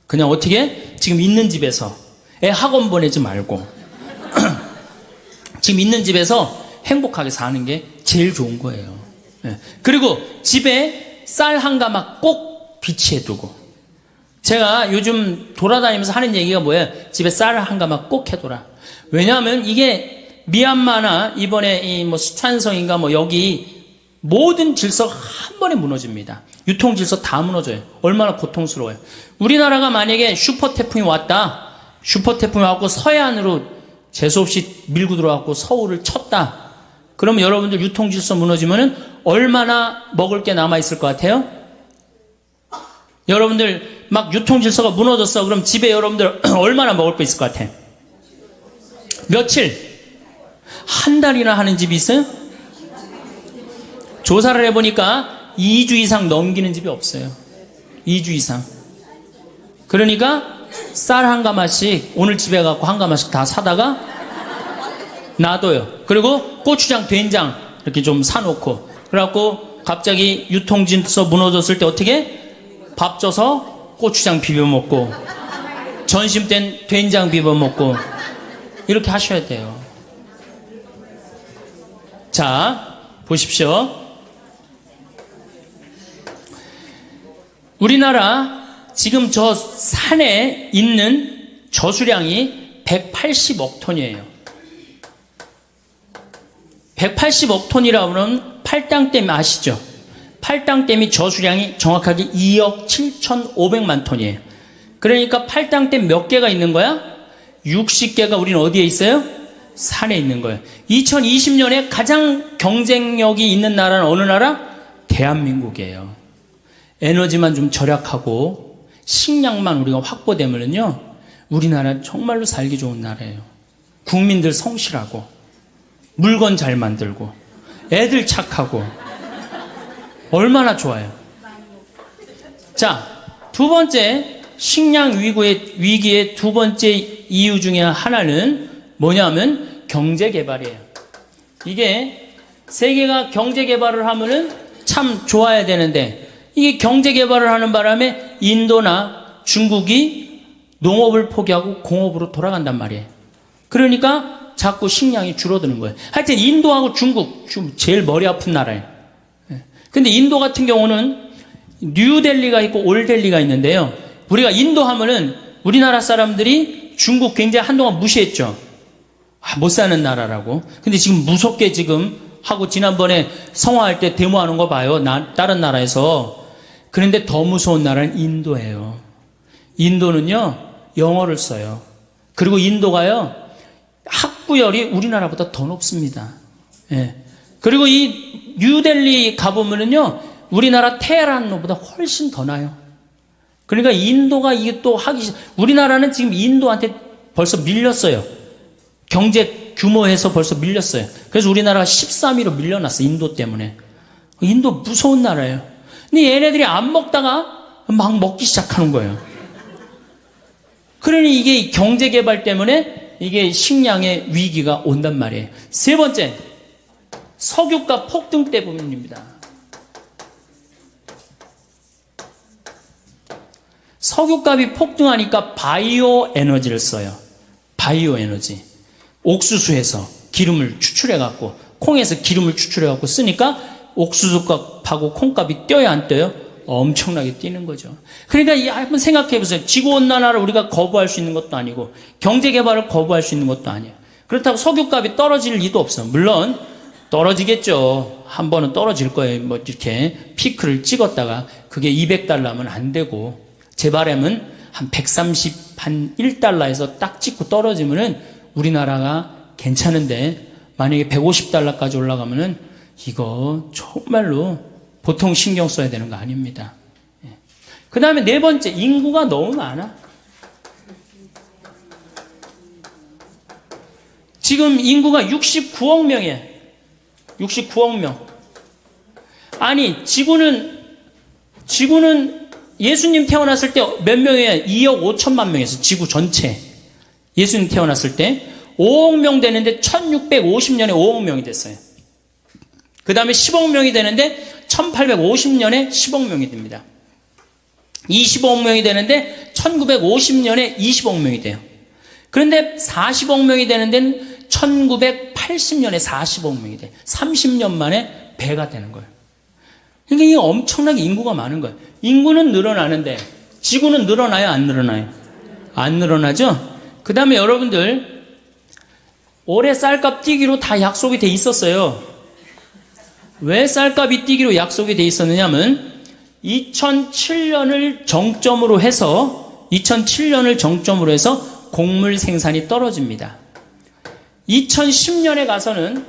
그냥 어떻게? 지금 있는 집에서 애 학원 보내지 말고 지금 있는 집에서 행복하게 사는 게 제일 좋은 거예요. 그리고 집에 쌀 한 가마 꼭 비치해 두고. 제가 요즘 돌아다니면서 하는 얘기가 뭐예요? 집에 쌀 한 가마 꼭 해둬라. 왜냐하면 이게 미얀마나 이번에 이 뭐 수찬성인가 뭐 여기 모든 질서가 한 번에 무너집니다. 유통 질서 다 무너져요. 얼마나 고통스러워요. 우리나라가 만약에 슈퍼 태풍이 왔다. 슈퍼 태풍이 왔고 서해안으로 재수없이 밀고 들어왔고 서울을 쳤다. 그러면 여러분들 유통 질서 무너지면은 얼마나 먹을 게 남아있을 것 같아요? 여러분들 막 유통 질서가 무너졌어. 그럼 집에 여러분들 얼마나 먹을 거 있을 것 같아? 며칠? 한 달이나 하는 집이 있어요? 조사를 해보니까 2주 이상 넘기는 집이 없어요. 2주 이상. 그러니까 쌀 한 가마씩 오늘 집에 가고 한 가마씩 다 사다가 놔둬요. 그리고 고추장, 된장 이렇게 좀 사놓고 그래갖고 갑자기 유통질서 무너졌을 때 어떻게? 밥 줘서 고추장 비벼 먹고, 점심 땐 된장 비벼 먹고, 이렇게 하셔야 돼요. 자, 보십시오. 우리나라 지금 저 산에 있는 저수량이 180억 톤이에요. 180억 톤이라고 하면 팔당댐 아시죠? 팔당댐이 저수량이 정확하게 2억 7,500만 톤이에요. 그러니까 팔당댐 몇 개가 있는 거야? 60개가 우리는 어디에 있어요? 산에 있는 거예요. 2020년에 가장 경쟁력이 있는 나라는 어느 나라? 대한민국이에요. 에너지만 좀 절약하고 식량만 우리가 확보되면요, 우리나라는 정말로 살기 좋은 나라예요. 국민들 성실하고 물건 잘 만들고 애들 착하고 얼마나 좋아요. 자, 두 번째 식량 위기의 두 번째 이유 중에 하나는 뭐냐면 경제개발이에요. 이게 세계가 경제개발을 하면은 참 좋아야 되는데, 이게 경제개발을 하는 바람에 인도나 중국이 농업을 포기하고 공업으로 돌아간단 말이에요. 그러니까 자꾸 식량이 줄어드는 거예요. 하여튼 인도하고 중국 제일 머리 아픈 나라예요. 근데 인도 같은 경우는 뉴델리가 있고 올델리가 있는데요. 우리가 인도 하면은 우리나라 사람들이 중국 굉장히 한동안 무시했죠. 못 사는 나라라고. 근데 지금 무섭게 지금 하고, 지난번에 성화할 때 데모하는 거 봐요. 다른 나라에서. 그런데 더 무서운 나라는 인도예요. 인도는요, 영어를 써요. 그리고 인도가요, 학구열이 우리나라보다 더 높습니다. 예. 그리고 이 뉴델리 가보면은요, 우리나라 테헤란보다 훨씬 더 나요. 그러니까 인도가 이게 또 우리나라는 지금 인도한테 벌써 밀렸어요. 경제 규모에서 벌써 밀렸어요. 그래서 우리나라가 13위로 밀려났어, 인도 때문에. 인도 무서운 나라예요. 근데 얘네들이 안 먹다가 막 먹기 시작하는 거예요. 그러니 이게 경제 개발 때문에 이게 식량의 위기가 온단 말이에요. 세 번째, 석유가 폭등 때문입니다. 석유값이 폭등하니까 바이오 에너지를 써요. 바이오 에너지. 옥수수에서 기름을 추출해갖고, 콩에서 기름을 추출해갖고 쓰니까 옥수수값하고 콩값이 뛰어야 안 뛰어요? 엄청나게 뛰는 거죠. 그러니까 한번 생각해 보세요. 지구온난화를 우리가 거부할 수 있는 것도 아니고 경제개발을 거부할 수 있는 것도 아니에요. 그렇다고 석유값이 떨어질 리도 없어. 물론 떨어지겠죠. 한 번은 떨어질 거예요. 뭐 이렇게 피크를 찍었다가 그게 200달러면 안 되고, 제 바람은 한 131달러에서 딱 찍고 떨어지면은 우리나라가 괜찮은데, 만약에 150달러까지 올라가면은 이거 정말로 보통 신경 써야 되는 거 아닙니다. 그 다음에 네 번째, 인구가 너무 많아. 지금 인구가 69억 명이에요. 69억 명. 아니, 지구는 예수님 태어났을 때 몇 명이에요? 2억 5천만 명이었어요. 지구 전체. 예수님 태어났을 때 5억 명 되는데 1650년에 5억 명이 됐어요. 그 다음에 10억 명이 되는데 1850년에 10억 명이 됩니다. 25억 명이 되는데 1950년에 20억 명이 돼요. 그런데 40억 명이 되는 데는 1980년에 40억 명이 돼요. 30년 만에 배가 되는 거예요. 그러니까 이게 엄청나게 인구가 많은 거예요. 인구는 늘어나는데 지구는 늘어나요, 안 늘어나요? 안 늘어나죠? 그 다음에 여러분들, 올해 쌀값 뛰기로 다 약속이 돼 있었어요. 왜 쌀값이 뛰기로 약속이 돼 있었느냐면 2007년을 정점으로 해서 곡물 생산이 떨어집니다. 2010년에 가서는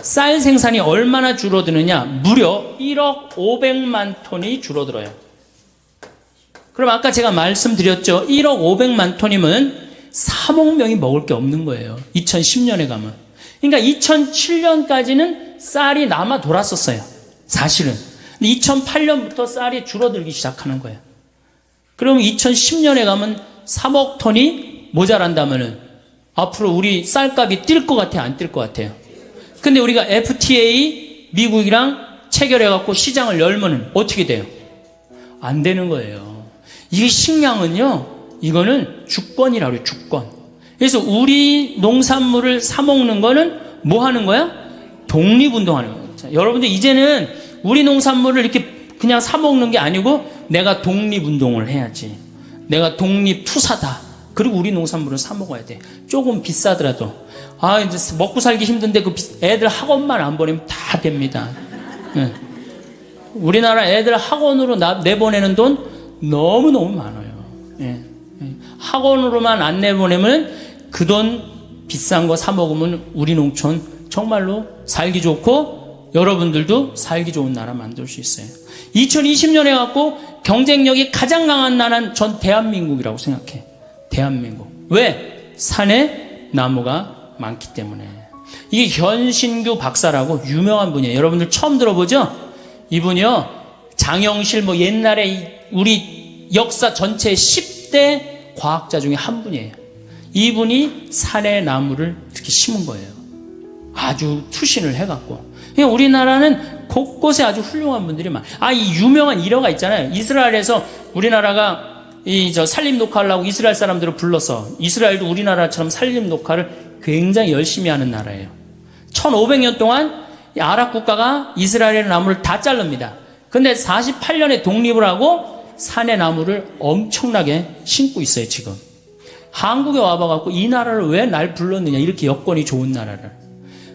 쌀 생산이 얼마나 줄어드느냐? 무려 1억 500만 톤이 줄어들어요. 그럼 아까 제가 말씀드렸죠. 1억 500만 톤이면 3억 명이 먹을 게 없는 거예요. 2010년에 가면. 그러니까 2007년까지는 쌀이 남아 돌았었어요. 사실은. 근데 2008년부터 쌀이 줄어들기 시작하는 거예요. 그러면 2010년에 가면 3억 톤이 모자란다면은 앞으로 우리 쌀값이 뛸 것 같아요? 안 뛸 것 같아요? 근데 우리가 FTA 미국이랑 체결해갖고 시장을 열면은 어떻게 돼요? 안 되는 거예요. 이 식량은요, 이거는 주권이라고 해요, 주권. 그래서 우리 농산물을 사먹는 거는 뭐 하는 거야? 독립운동하는 거예요. 자, 여러분들 이제는 우리 농산물을 이렇게 그냥 사먹는 게 아니고 내가 독립운동을 해야지. 내가 독립투사다. 그리고 우리 농산물을 사먹어야 돼. 조금 비싸더라도. 이제 먹고 살기 힘든데 그 애들 학원만 안 보내면 다 됩니다. 네. 우리나라 애들 학원으로 내보내는 돈 너무너무 많아요. 네. 학원으로만 안 내보내면 그 돈 비싼 거 사먹으면 우리 농촌 정말로 살기 좋고 여러분들도 살기 좋은 나라 만들 수 있어요. 2020년에 갖고 경쟁력이 가장 강한 나라는 전 대한민국이라고 생각해. 대한민국. 왜? 산에 나무가 많기 때문에. 이게 현신규 박사라고 유명한 분이에요. 여러분들 처음 들어보죠? 이분이요, 장영실 옛날에 우리 역사 전체 10대 과학자 중에 한 분이에요. 이분이 산에 나무를 이렇게 심은 거예요. 아주 투신을 해갖고. 그냥 우리나라는 곳곳에 아주 훌륭한 분들이 많아요. 이 유명한 일화가 있잖아요. 이스라엘에서 우리나라가 산림 녹화하려고 이스라엘 사람들을 불러서, 이스라엘도 우리나라처럼 산림 녹화를 굉장히 열심히 하는 나라예요. 1500년 동안 아랍 국가가 이스라엘의 나무를 다 자릅니다. 근데 48년에 독립을 하고 산의 나무를 엄청나게 심고 있어요, 지금. 한국에 와봐갖고 이 나라를 왜 날 불렀느냐, 이렇게 여건이 좋은 나라를.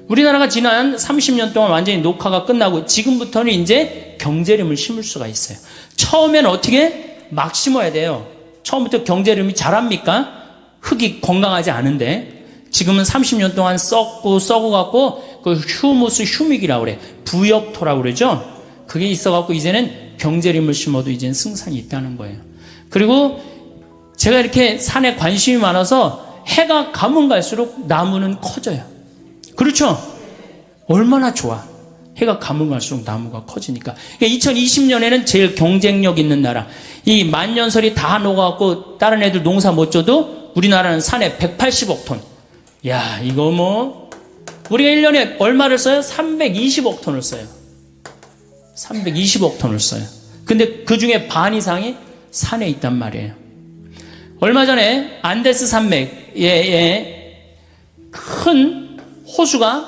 우리나라가 지난 30년 동안 완전히 녹화가 끝나고 지금부터는 이제 경제림을 심을 수가 있어요. 처음엔 어떻게? 막 심어야 돼요. 처음부터 경제림이 자랍니까? 흙이 건강하지 않은데. 지금은 30년 동안 썩어갖고 그 휴믹이라고 그래. 부엽토라고 그러죠? 그게 있어갖고 이제는 경제림을 심어도 이제는 승산이 있다는 거예요. 그리고 제가 이렇게 산에 관심이 많아서 해가 가면 갈수록 나무는 커져요. 그렇죠? 얼마나 좋아. 해가 가면 갈수록 나무가 커지니까. 2020년에는 제일 경쟁력 있는 나라. 이 만년설이 다 녹아갖고 다른 애들 농사 못 져도 우리나라는 산에 180억 톤. 야, 이거 우리가 1년에 얼마를 써요? 320억 톤을 써요. 320억 톤을 써요. 근데 그 중에 반 이상이 산에 있단 말이에요. 얼마 전에 안데스 산맥에 큰 호수가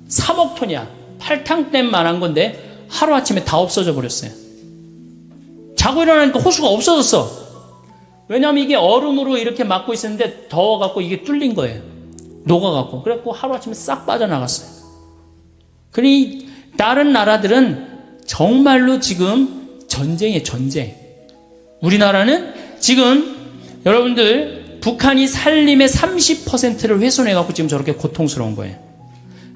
3억 톤이야. 팔탕댐 만한 건데 하루아침에 다 없어져 버렸어요. 자고 일어나니까 호수가 없어졌어. 왜냐하면 이게 얼음으로 이렇게 막고 있었는데 더워갖고 이게 뚫린 거예요. 녹아갖고. 그래갖고 하루아침에 싹 빠져나갔어요. 그러니 다른 나라들은 정말로 지금 전쟁이에요, 전쟁. 우리나라는 지금 여러분들 북한이 산림의 30%를 훼손해갖고 지금 저렇게 고통스러운 거예요.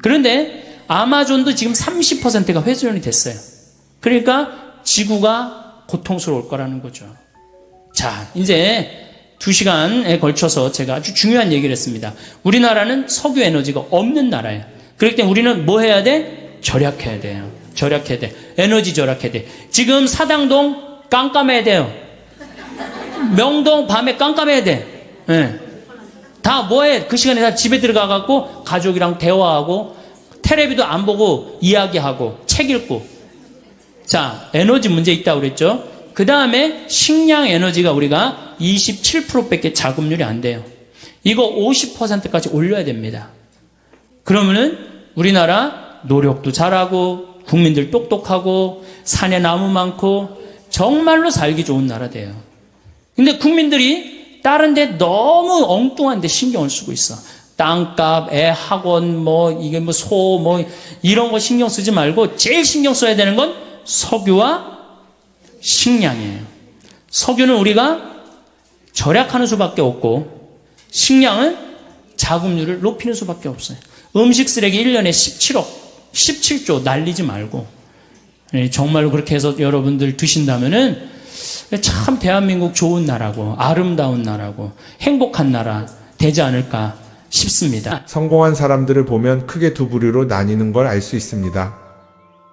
그런데 아마존도 지금 30%가 훼손이 됐어요. 그러니까 지구가 고통스러울 거라는 거죠. 자, 이제 2시간에 걸쳐서 제가 아주 중요한 얘기를 했습니다. 우리나라는 석유 에너지가 없는 나라예요. 그렇기 때문에 우리는 뭐 해야 돼? 절약해야 돼요. 절약해야 돼. 에너지 절약해야 돼. 지금 사당동 깜깜해야 돼요. 명동 밤에 깜깜해야 돼. 네. 다 뭐해? 그 시간에 다 집에 들어가갖고 가족이랑 대화하고 텔레비도 안 보고 이야기하고 책 읽고. 자, 에너지 문제 있다고 그랬죠? 그 다음에 식량 에너지가 우리가 27%밖에 자급률이 안 돼요. 이거 50%까지 올려야 됩니다. 그러면은 우리나라 노력도 잘하고 국민들 똑똑하고 산에 나무 많고 정말로 살기 좋은 나라 돼요. 근데 국민들이 다른 데 너무 엉뚱한 데 신경을 쓰고 있어. 땅값, 애 학원, 이게 소, 이런 거 신경 쓰지 말고 제일 신경 써야 되는 건 석유와 식량이에요. 석유는 우리가 절약하는 수밖에 없고 식량은 자급률을 높이는 수밖에 없어요. 음식 쓰레기 1년에 17조 날리지 말고 정말로 그렇게 해서 여러분들 드신다면은 참 대한민국 좋은 나라고 아름다운 나라고 행복한 나라 되지 않을까 싶습니다. 성공한 사람들을 보면 크게 두 부류로 나뉘는 걸 알 수 있습니다.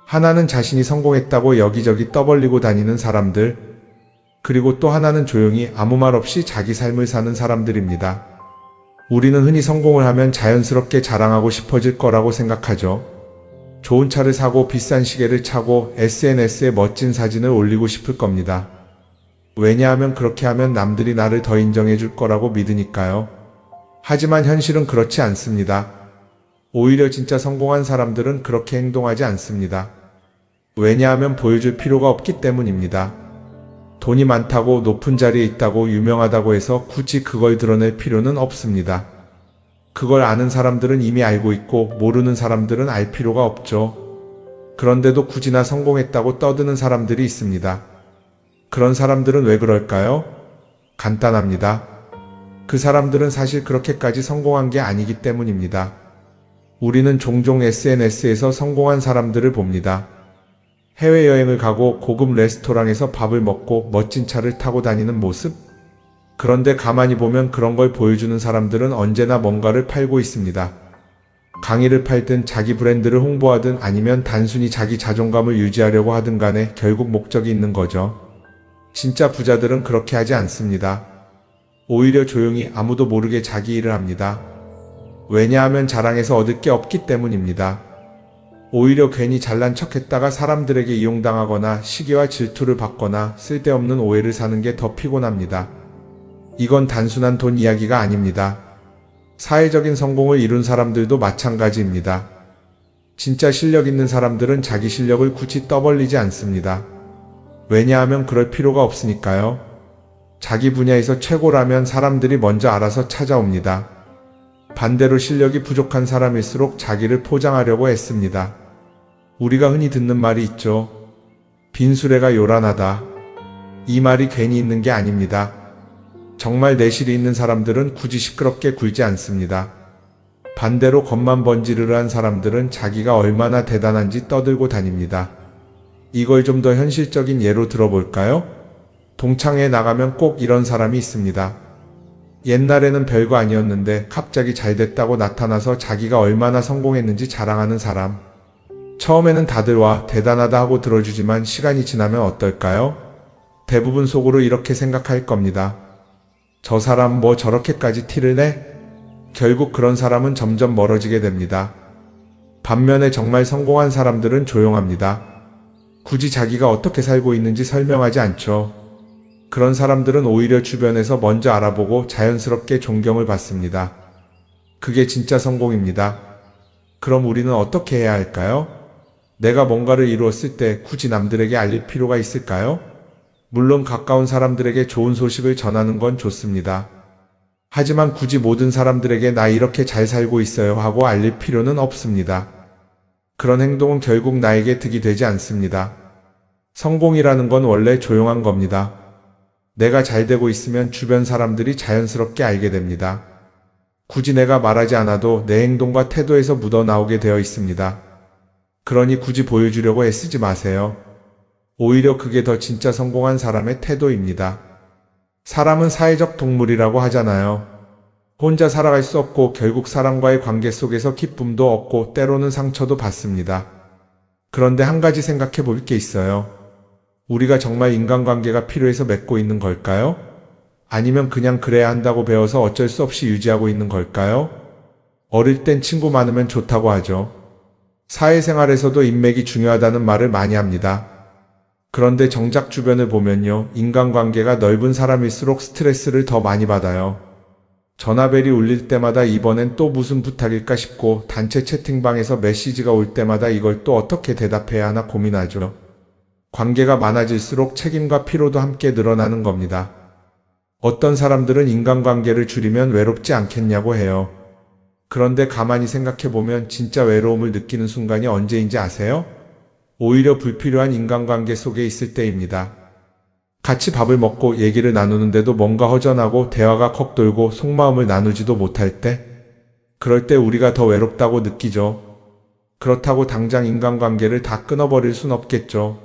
하나는 자신이 성공했다고 여기저기 떠벌리고 다니는 사람들, 그리고 또 하나는 조용히 아무 말 없이 자기 삶을 사는 사람들입니다. 우리는 흔히 성공을 하면 자연스럽게 자랑하고 싶어질 거라고 생각하죠. 좋은 차를 사고 비싼 시계를 차고 SNS에 멋진 사진을 올리고 싶을 겁니다. 왜냐하면 그렇게 하면 남들이 나를 더 인정해 줄 거라고 믿으니까요. 하지만 현실은 그렇지 않습니다. 오히려 진짜 성공한 사람들은 그렇게 행동하지 않습니다. 왜냐하면 보여줄 필요가 없기 때문입니다. 돈이 많다고 높은 자리에 있다고 유명하다고 해서 굳이 그걸 드러낼 필요는 없습니다. 그걸 아는 사람들은 이미 알고 있고 모르는 사람들은 알 필요가 없죠. 그런데도 굳이 나 성공했다고 떠드는 사람들이 있습니다. 그런 사람들은 왜 그럴까요? 간단합니다. 그 사람들은 사실 그렇게까지 성공한 게 아니기 때문입니다. 우리는 종종 SNS에서 성공한 사람들을 봅니다. 해외여행을 가고 고급 레스토랑에서 밥을 먹고 멋진 차를 타고 다니는 모습? 그런데 가만히 보면 그런 걸 보여주는 사람들은 언제나 뭔가를 팔고 있습니다. 강의를 팔든 자기 브랜드를 홍보하든 아니면 단순히 자기 자존감을 유지하려고 하든 간에 결국 목적이 있는 거죠. 진짜 부자들은 그렇게 하지 않습니다. 오히려 조용히 아무도 모르게 자기 일을 합니다. 왜냐하면 자랑해서 얻을 게 없기 때문입니다. 오히려 괜히 잘난 척했다가 사람들에게 이용당하거나 시기와 질투를 받거나 쓸데없는 오해를 사는 게 더 피곤합니다. 이건 단순한 돈 이야기가 아닙니다. 사회적인 성공을 이룬 사람들도 마찬가지입니다. 진짜 실력 있는 사람들은 자기 실력을 굳이 떠벌리지 않습니다. 왜냐하면 그럴 필요가 없으니까요. 자기 분야에서 최고라면 사람들이 먼저 알아서 찾아옵니다. 반대로 실력이 부족한 사람일수록 자기를 포장하려고 애씁니다. 우리가 흔히 듣는 말이 있죠. 빈수레가 요란하다. 이 말이 괜히 있는 게 아닙니다. 정말 내실이 있는 사람들은 굳이 시끄럽게 굴지 않습니다. 반대로 겉만 번지르르한 사람들은 자기가 얼마나 대단한지 떠들고 다닙니다. 이걸 좀 더 현실적인 예로 들어볼까요? 동창회에 나가면 꼭 이런 사람이 있습니다. 옛날에는 별거 아니었는데 갑자기 잘 됐다고 나타나서 자기가 얼마나 성공했는지 자랑하는 사람. 처음에는 다들 와 대단하다 하고 들어주지만 시간이 지나면 어떨까요? 대부분 속으로 이렇게 생각할 겁니다. 저 사람 뭐 저렇게까지 티를 내? 결국 그런 사람은 점점 멀어지게 됩니다. 반면에 정말 성공한 사람들은 조용합니다. 굳이 자기가 어떻게 살고 있는지 설명하지 않죠. 그런 사람들은 오히려 주변에서 먼저 알아보고 자연스럽게 존경을 받습니다. 그게 진짜 성공입니다. 그럼 우리는 어떻게 해야 할까요? 내가 뭔가를 이루었을 때 굳이 남들에게 알릴 필요가 있을까요? 물론 가까운 사람들에게 좋은 소식을 전하는 건 좋습니다. 하지만 굳이 모든 사람들에게 나 이렇게 잘 살고 있어요 하고 알릴 필요는 없습니다. 그런 행동은 결국 나에게 득이 되지 않습니다. 성공이라는 건 원래 조용한 겁니다. 내가 잘 되고 있으면 주변 사람들이 자연스럽게 알게 됩니다. 굳이 내가 말하지 않아도 내 행동과 태도에서 묻어나오게 되어 있습니다. 그러니 굳이 보여주려고 애쓰지 마세요. 오히려 그게 더 진짜 성공한 사람의 태도입니다. 사람은 사회적 동물이라고 하잖아요. 혼자 살아갈 수 없고 결국 사람과의 관계 속에서 기쁨도 얻고 때로는 상처도 받습니다. 그런데 한 가지 생각해 볼 게 있어요. 우리가 정말 인간관계가 필요해서 맺고 있는 걸까요? 아니면 그냥 그래야 한다고 배워서 어쩔 수 없이 유지하고 있는 걸까요? 어릴 땐 친구 많으면 좋다고 하죠. 사회생활에서도 인맥이 중요하다는 말을 많이 합니다. 그런데 정작 주변을 보면요. 인간관계가 넓은 사람일수록 스트레스를 더 많이 받아요. 전화벨이 울릴 때마다 이번엔 또 무슨 부탁일까 싶고 단체 채팅방에서 메시지가 올 때마다 이걸 또 어떻게 대답해야 하나 고민하죠. 관계가 많아질수록 책임과 피로도 함께 늘어나는 겁니다. 어떤 사람들은 인간관계를 줄이면 외롭지 않겠냐고 해요. 그런데 가만히 생각해보면 진짜 외로움을 느끼는 순간이 언제인지 아세요? 오히려 불필요한 인간관계 속에 있을 때입니다. 같이 밥을 먹고 얘기를 나누는데도 뭔가 허전하고 대화가 컥 돌고 속마음을 나누지도 못할 때, 그럴 때 우리가 더 외롭다고 느끼죠. 그렇다고 당장 인간관계를 다 끊어버릴 순 없겠죠.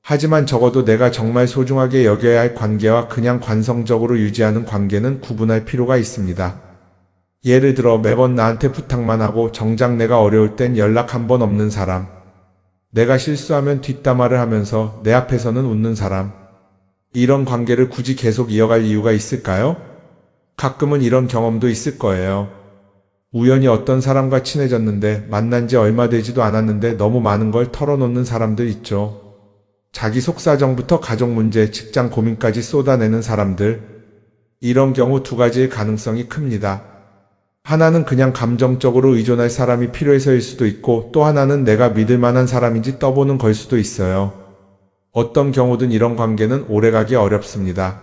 하지만 적어도 내가 정말 소중하게 여겨야 할 관계와 그냥 관성적으로 유지하는 관계는 구분할 필요가 있습니다. 예를 들어 매번 나한테 부탁만 하고 정작 내가 어려울 땐 연락 한 번 없는 사람. 내가 실수하면 뒷담화를 하면서 내 앞에서는 웃는 사람. 이런 관계를 굳이 계속 이어갈 이유가 있을까요? 가끔은 이런 경험도 있을 거예요. 우연히 어떤 사람과 친해졌는데 만난 지 얼마 되지도 않았는데 너무 많은 걸 털어놓는 사람들 있죠. 자기 속사정부터 가족 문제, 직장 고민까지 쏟아내는 사람들. 이런 경우 두 가지의 가능성이 큽니다. 하나는 그냥 감정적으로 의존할 사람이 필요해서일 수도 있고 또 하나는 내가 믿을 만한 사람인지 떠보는 걸 수도 있어요. 어떤 경우든 이런 관계는 오래가기 어렵습니다.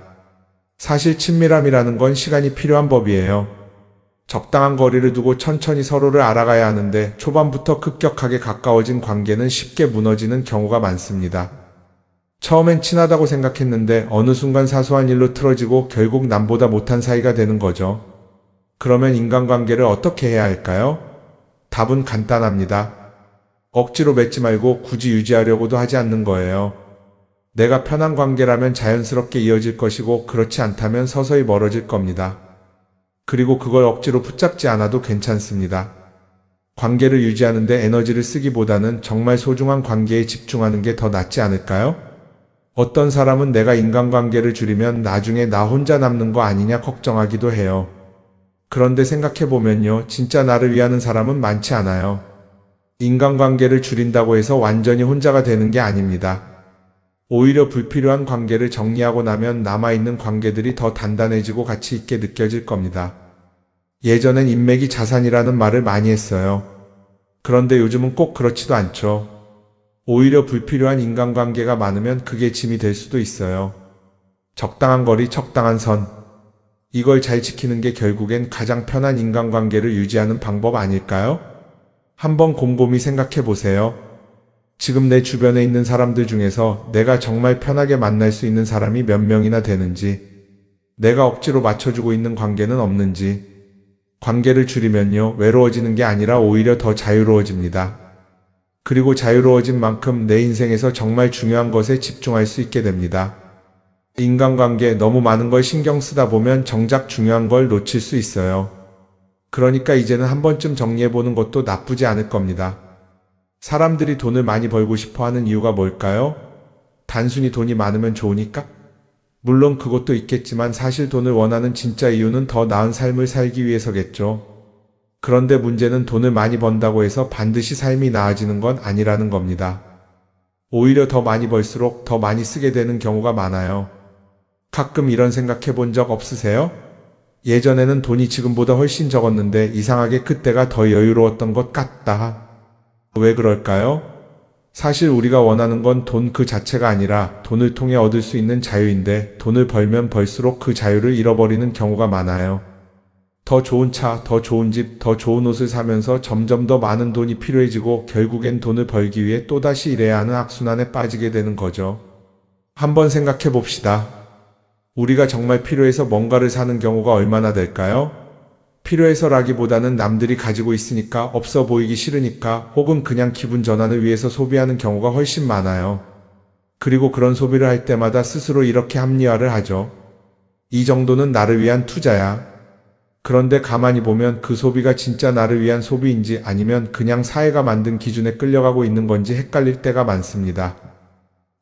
사실 친밀함이라는 건 시간이 필요한 법이에요. 적당한 거리를 두고 천천히 서로를 알아가야 하는데 초반부터 급격하게 가까워진 관계는 쉽게 무너지는 경우가 많습니다. 처음엔 친하다고 생각했는데 어느 순간 사소한 일로 틀어지고 결국 남보다 못한 사이가 되는 거죠. 그러면 인간관계를 어떻게 해야 할까요? 답은 간단합니다. 억지로 맺지 말고 굳이 유지하려고도 하지 않는 거예요. 내가 편한 관계라면 자연스럽게 이어질 것이고 그렇지 않다면 서서히 멀어질 겁니다. 그리고 그걸 억지로 붙잡지 않아도 괜찮습니다. 관계를 유지하는데 에너지를 쓰기보다는 정말 소중한 관계에 집중하는 게 더 낫지 않을까요? 어떤 사람은 내가 인간관계를 줄이면 나중에 나 혼자 남는 거 아니냐 걱정하기도 해요. 그런데 생각해보면요, 진짜 나를 위하는 사람은 많지 않아요. 인간관계를 줄인다고 해서 완전히 혼자가 되는 게 아닙니다. 오히려 불필요한 관계를 정리하고 나면 남아있는 관계들이 더 단단해지고 가치 있게 느껴질 겁니다. 예전엔 인맥이 자산이라는 말을 많이 했어요. 그런데 요즘은 꼭 그렇지도 않죠. 오히려 불필요한 인간관계가 많으면 그게 짐이 될 수도 있어요. 적당한 거리, 적당한 선. 이걸 잘 지키는 게 결국엔 가장 편한 인간관계를 유지하는 방법 아닐까요? 한번 곰곰이 생각해 보세요. 지금 내 주변에 있는 사람들 중에서 내가 정말 편하게 만날 수 있는 사람이 몇 명이나 되는지, 내가 억지로 맞춰주고 있는 관계는 없는지. 관계를 줄이면요, 외로워지는 게 아니라 오히려 더 자유로워집니다. 그리고 자유로워진 만큼 내 인생에서 정말 중요한 것에 집중할 수 있게 됩니다. 인간관계 너무 많은 걸 신경 쓰다 보면 정작 중요한 걸 놓칠 수 있어요. 그러니까 이제는 한 번쯤 정리해보는 것도 나쁘지 않을 겁니다. 사람들이 돈을 많이 벌고 싶어 하는 이유가 뭘까요? 단순히 돈이 많으면 좋으니까? 물론 그것도 있겠지만 사실 돈을 원하는 진짜 이유는 더 나은 삶을 살기 위해서겠죠. 그런데 문제는 돈을 많이 번다고 해서 반드시 삶이 나아지는 건 아니라는 겁니다. 오히려 더 많이 벌수록 더 많이 쓰게 되는 경우가 많아요. 가끔 이런 생각해 본 적 없으세요? 예전에는 돈이 지금보다 훨씬 적었는데 이상하게 그때가 더 여유로웠던 것 같다. 왜 그럴까요? 사실 우리가 원하는 건 돈 그 자체가 아니라 돈을 통해 얻을 수 있는 자유인데 돈을 벌면 벌수록 그 자유를 잃어버리는 경우가 많아요. 더 좋은 차, 더 좋은 집, 더 좋은 옷을 사면서 점점 더 많은 돈이 필요해지고 결국엔 돈을 벌기 위해 또다시 일해야 하는 악순환에 빠지게 되는 거죠. 한번 생각해 봅시다. 우리가 정말 필요해서 뭔가를 사는 경우가 얼마나 될까요? 필요해서라기보다는 남들이 가지고 있으니까, 없어 보이기 싫으니까, 혹은 그냥 기분 전환을 위해서 소비하는 경우가 훨씬 많아요. 그리고 그런 소비를 할 때마다 스스로 이렇게 합리화를 하죠. 이 정도는 나를 위한 투자야. 그런데 가만히 보면 그 소비가 진짜 나를 위한 소비인지 아니면 그냥 사회가 만든 기준에 끌려가고 있는 건지 헷갈릴 때가 많습니다.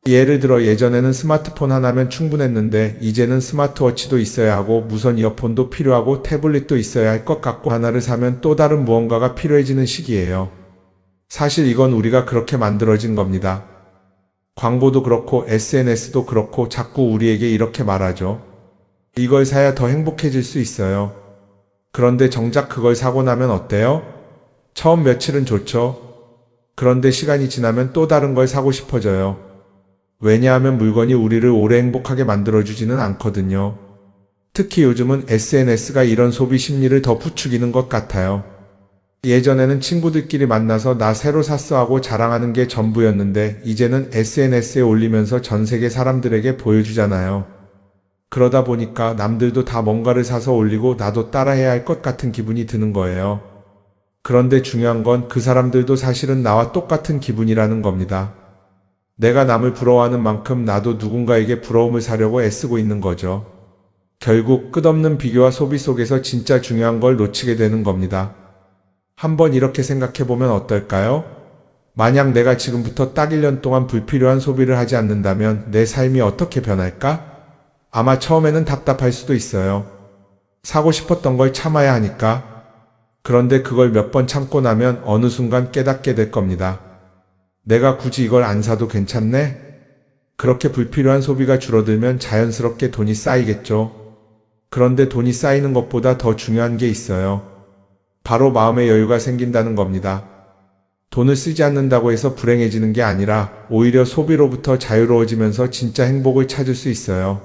예를 들어 예전에는 스마트폰 하나면 충분했는데 이제는 스마트워치도 있어야 하고 무선 이어폰도 필요하고 태블릿도 있어야 할 것 같고 하나를 사면 또 다른 무언가가 필요해지는 시기예요. 사실 이건 우리가 그렇게 만들어진 겁니다. 광고도 그렇고 SNS도 그렇고 자꾸 우리에게 이렇게 말하죠. 이걸 사야 더 행복해질 수 있어요. 그런데 정작 그걸 사고 나면 어때요? 처음 며칠은 좋죠. 그런데 시간이 지나면 또 다른 걸 사고 싶어져요. 왜냐하면 물건이 우리를 오래 행복하게 만들어주지는 않거든요. 특히 요즘은 SNS가 이런 소비 심리를 더 부추기는 것 같아요. 예전에는 친구들끼리 만나서 나 새로 샀어 하고 자랑하는 게 전부였는데 이제는 SNS에 올리면서 전 세계 사람들에게 보여주잖아요. 그러다 보니까 남들도 다 뭔가를 사서 올리고 나도 따라해야 할 것 같은 기분이 드는 거예요. 그런데 중요한 건 그 사람들도 사실은 나와 똑같은 기분이라는 겁니다. 내가 남을 부러워하는 만큼 나도 누군가에게 부러움을 사려고 애쓰고 있는 거죠. 결국 끝없는 비교와 소비 속에서 진짜 중요한 걸 놓치게 되는 겁니다. 한번 이렇게 생각해보면 어떨까요? 만약 내가 지금부터 딱 1년 동안 불필요한 소비를 하지 않는다면 내 삶이 어떻게 변할까? 아마 처음에는 답답할 수도 있어요. 사고 싶었던 걸 참아야 하니까. 그런데 그걸 몇 번 참고 나면 어느 순간 깨닫게 될 겁니다. 내가 굳이 이걸 안 사도 괜찮네? 그렇게 불필요한 소비가 줄어들면 자연스럽게 돈이 쌓이겠죠. 그런데 돈이 쌓이는 것보다 더 중요한 게 있어요. 바로 마음의 여유가 생긴다는 겁니다. 돈을 쓰지 않는다고 해서 불행해지는 게 아니라 오히려 소비로부터 자유로워지면서 진짜 행복을 찾을 수 있어요.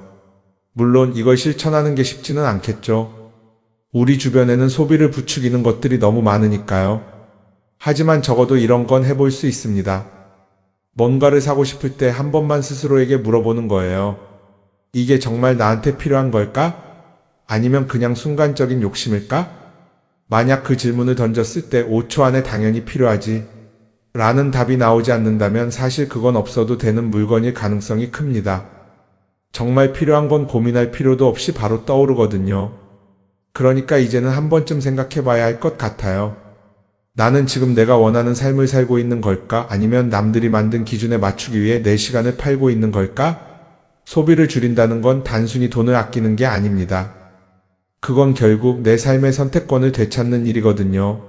물론 이걸 실천하는 게 쉽지는 않겠죠. 우리 주변에는 소비를 부추기는 것들이 너무 많으니까요. 하지만 적어도 이런 건 해볼 수 있습니다. 뭔가를 사고 싶을 때 한 번만 스스로에게 물어보는 거예요. 이게 정말 나한테 필요한 걸까? 아니면 그냥 순간적인 욕심일까? 만약 그 질문을 던졌을 때 5초 안에 당연히 필요하지 라는 답이 나오지 않는다면 사실 그건 없어도 되는 물건일 가능성이 큽니다. 정말 필요한 건 고민할 필요도 없이 바로 떠오르거든요. 그러니까 이제는 한 번쯤 생각해 봐야 할 것 같아요. 나는 지금 내가 원하는 삶을 살고 있는 걸까? 아니면 남들이 만든 기준에 맞추기 위해 내 시간을 팔고 있는 걸까? 소비를 줄인다는 건 단순히 돈을 아끼는 게 아닙니다. 그건 결국 내 삶의 선택권을 되찾는 일이거든요.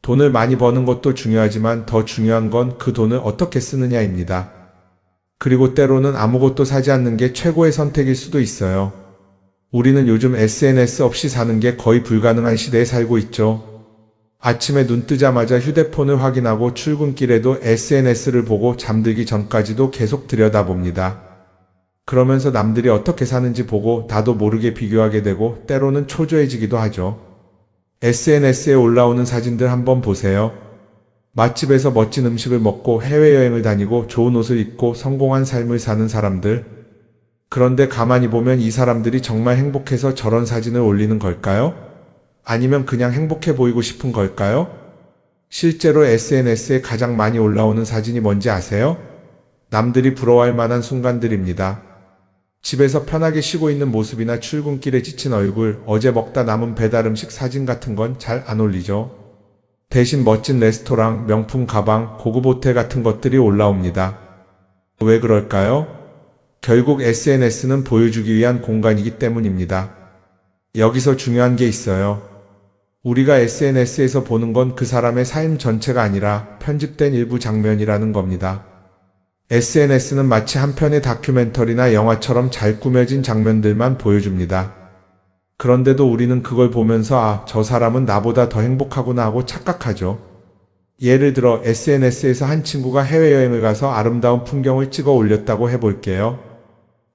돈을 많이 버는 것도 중요하지만 더 중요한 건 그 돈을 어떻게 쓰느냐입니다. 그리고 때로는 아무것도 사지 않는 게 최고의 선택일 수도 있어요. 우리는 요즘 SNS 없이 사는 게 거의 불가능한 시대에 살고 있죠. 아침에 눈 뜨자마자 휴대폰을 확인하고 출근길에도 SNS를 보고 잠들기 전까지도 계속 들여다봅니다. 그러면서 남들이 어떻게 사는지 보고 나도 모르게 비교하게 되고 때로는 초조해지기도 하죠. SNS에 올라오는 사진들 한번 보세요. 맛집에서 멋진 음식을 먹고 해외여행을 다니고 좋은 옷을 입고 성공한 삶을 사는 사람들. 그런데 가만히 보면 이 사람들이 정말 행복해서 저런 사진을 올리는 걸까요? 아니면 그냥 행복해 보이고 싶은 걸까요? 실제로 SNS에 가장 많이 올라오는 사진이 뭔지 아세요? 남들이 부러워할 만한 순간들입니다. 집에서 편하게 쉬고 있는 모습이나 출근길에 지친 얼굴, 어제 먹다 남은 배달 음식 사진 같은 건 잘 안 올리죠. 대신 멋진 레스토랑, 명품 가방, 고급 호텔 같은 것들이 올라옵니다. 왜 그럴까요? 결국 SNS는 보여주기 위한 공간이기 때문입니다. 여기서 중요한 게 있어요. 우리가 SNS에서 보는 건 그 사람의 삶 전체가 아니라 편집된 일부 장면이라는 겁니다. SNS는 마치 한 편의 다큐멘터리나 영화처럼 잘 꾸며진 장면들만 보여줍니다. 그런데도 우리는 그걸 보면서 아, 저 사람은 나보다 더 행복하구나 하고 착각하죠. 예를 들어 SNS에서 한 친구가 해외여행을 가서 아름다운 풍경을 찍어 올렸다고 해볼게요.